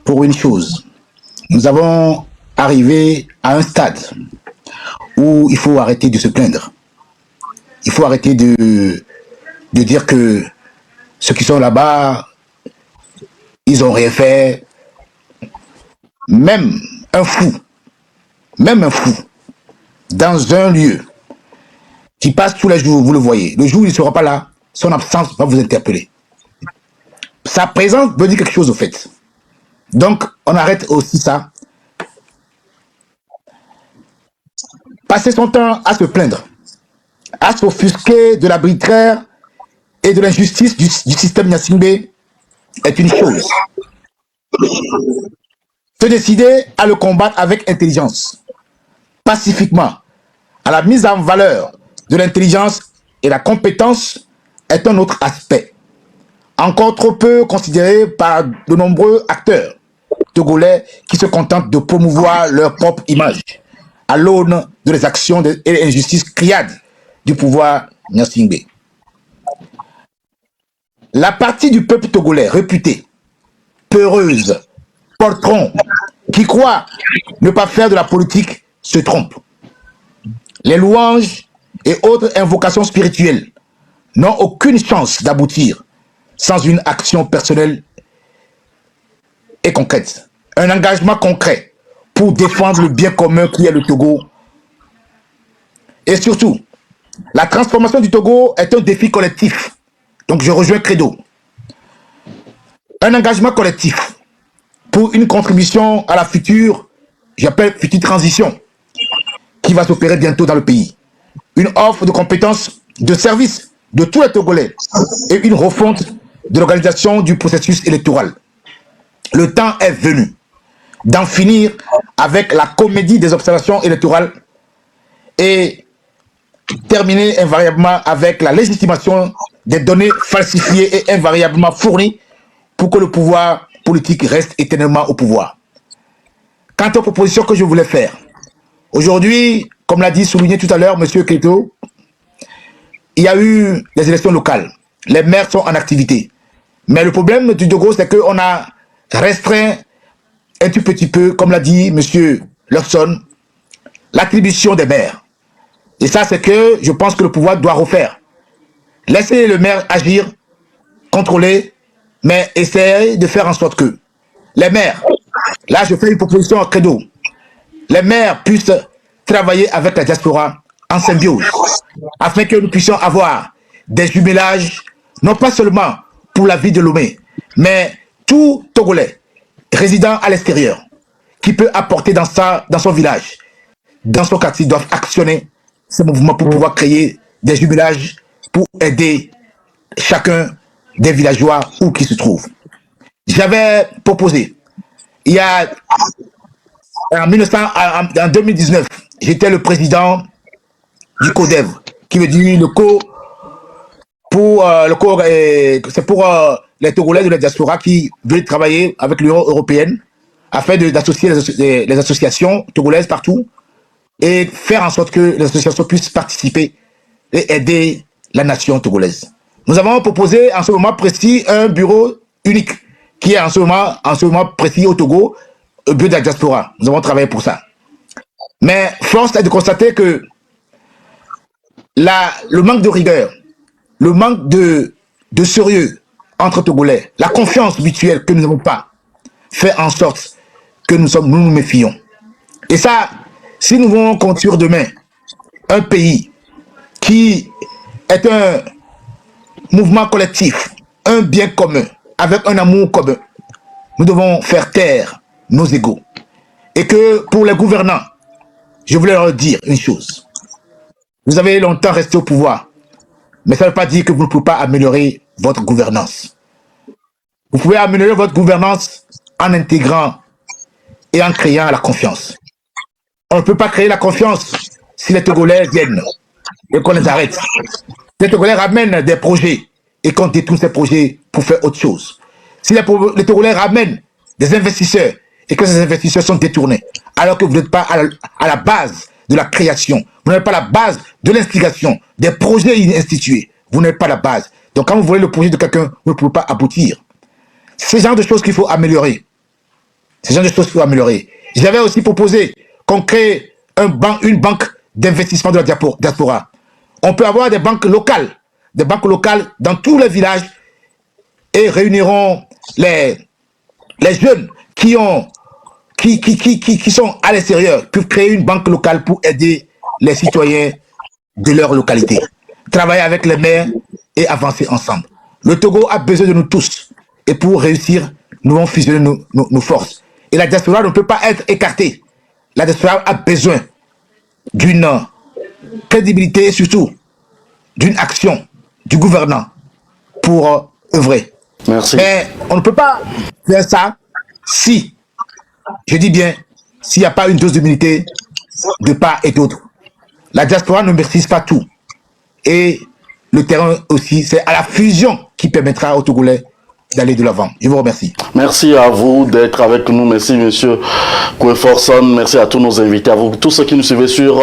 pour une chose. Nous avons arrivé à un stade où il faut arrêter de se plaindre. Il faut arrêter de dire que ceux qui sont là-bas, ils n'ont rien fait. Même un fou dans un lieu qui passe tous les jours, vous le voyez, le jour où il ne sera pas là, son absence va vous interpeller. Sa présence veut dire quelque chose au fait. Donc, on arrête aussi ça. Passer son temps à se plaindre, à s'offusquer de l'arbitraire et de l'injustice du système Gnassingbé est une chose. Se décider à le combattre avec intelligence, pacifiquement, à la mise en valeur de l'intelligence et la compétence est un autre aspect, encore trop peu considéré par de nombreux acteurs togolais qui se contentent de promouvoir leur propre image à l'aune de les actions et les injustices criades du pouvoir Gnassingbé. La partie du peuple togolais réputée, peureuse, poltron, qui croit ne pas faire de la politique se trompe. Les louanges et autres invocations spirituelles n'ont aucune chance d'aboutir sans une action personnelle et concrète. Un engagement concret pour défendre le bien commun qui est le Togo. Et surtout, la transformation du Togo est un défi collectif. Donc je rejoins Credo. Un engagement collectif pour une contribution à la future, j'appelle future transition, qui va s'opérer bientôt dans le pays. Une offre de compétences, de services de tous les Togolais et une refonte de l'organisation du processus électoral. Le temps est venu d'en finir avec la comédie des observations électorales et terminer invariablement avec la légitimation des données falsifiées et invariablement fournies pour que le pouvoir politique reste éternellement au pouvoir. Quant aux propositions que je voulais faire, aujourd'hui, comme l'a dit, souligné tout à l'heure M. Keto, il y a eu les élections locales. Les maires sont en activité. Mais le problème du Togo, c'est qu'on a restreint un tout petit peu, comme l'a dit M. Lobson, l'attribution des maires. Et ça, c'est que je pense que le pouvoir doit refaire. Laissez le maire agir, contrôler, mais essayer de faire en sorte que les maires, là je fais une proposition en credo, les maires puissent travailler avec la diaspora en symbiose, afin que nous puissions avoir des jumelages, non pas seulement pour la ville de Lomé, mais tout Togolais résidant à l'extérieur, qui peut apporter dans son village, dans son quartier, doivent actionner ce mouvement pour pouvoir créer des jumelages pour aider chacun des villageois où qu'ils se trouvent. J'avais proposé, il y a en 2019, j'étais le président du CODEV, qui veut dire le co pour c'est pour les Togolais de la diaspora qui veulent travailler avec l'Union européenne afin d'associer les associations togolaises partout et faire en sorte que les associations puissent participer et aider la nation togolaise. Nous avons proposé en ce moment précis un bureau unique qui est en ce moment précis au Togo, au bureau de la diaspora. Nous avons travaillé pour ça. Mais force est de constater que le manque de rigueur, le manque de sérieux entre Togolais, la confiance mutuelle que nous n'avons pas, fait en sorte que nous nous méfions. Et ça, si nous voulons construire demain un pays qui est un mouvement collectif, un bien commun, avec un amour commun, nous devons faire taire nos égos. Et que pour les gouvernants, je voulais leur dire une chose. Vous avez longtemps resté au pouvoir, mais ça ne veut pas dire que vous ne pouvez pas améliorer votre gouvernance. Vous pouvez améliorer votre gouvernance en intégrant et en créant la confiance. On ne peut pas créer la confiance si les Togolais viennent et qu'on les arrête. Les Togolais ramènent des projets et qu'on détourne ces projets pour faire autre chose. Si les Togolais ramènent des investisseurs et que ces investisseurs sont détournés, alors que vous n'êtes pas à la base de la création, vous n'êtes pas à la base de l'instigation, des projets institués, vous n'êtes pas à la base. Donc quand vous voulez le projet de quelqu'un, vous ne pouvez pas aboutir. C'est ce genre de choses qu'il faut améliorer. C'est ce genre de choses qu'il faut améliorer. J'avais aussi proposé qu'on crée une banque d'investissement de la diaspora. On peut avoir des banques locales dans tous les villages et réuniront les jeunes qui sont à l'extérieur, peuvent créer une banque locale pour aider les citoyens de leur localité. Travailler avec les maires et avancer ensemble. Le Togo a besoin de nous tous. Et pour réussir, nous devons fusionner nos forces. Et la diaspora ne peut pas être écartée. La diaspora a besoin d'une crédibilité et surtout d'une action du gouvernant pour œuvrer. Merci. Mais on ne peut pas faire ça si, je dis bien, s'il n'y a pas une dose d'humilité de part et d'autre. La diaspora ne maîtrise pas tout. Et le terrain aussi, c'est à la fusion qui permettra aux Togolais d'aller de l'avant. Je vous remercie. Merci à vous d'être avec nous. Merci, monsieur Kweforson. Merci à tous nos invités, à vous, tous ceux qui nous suivent sur...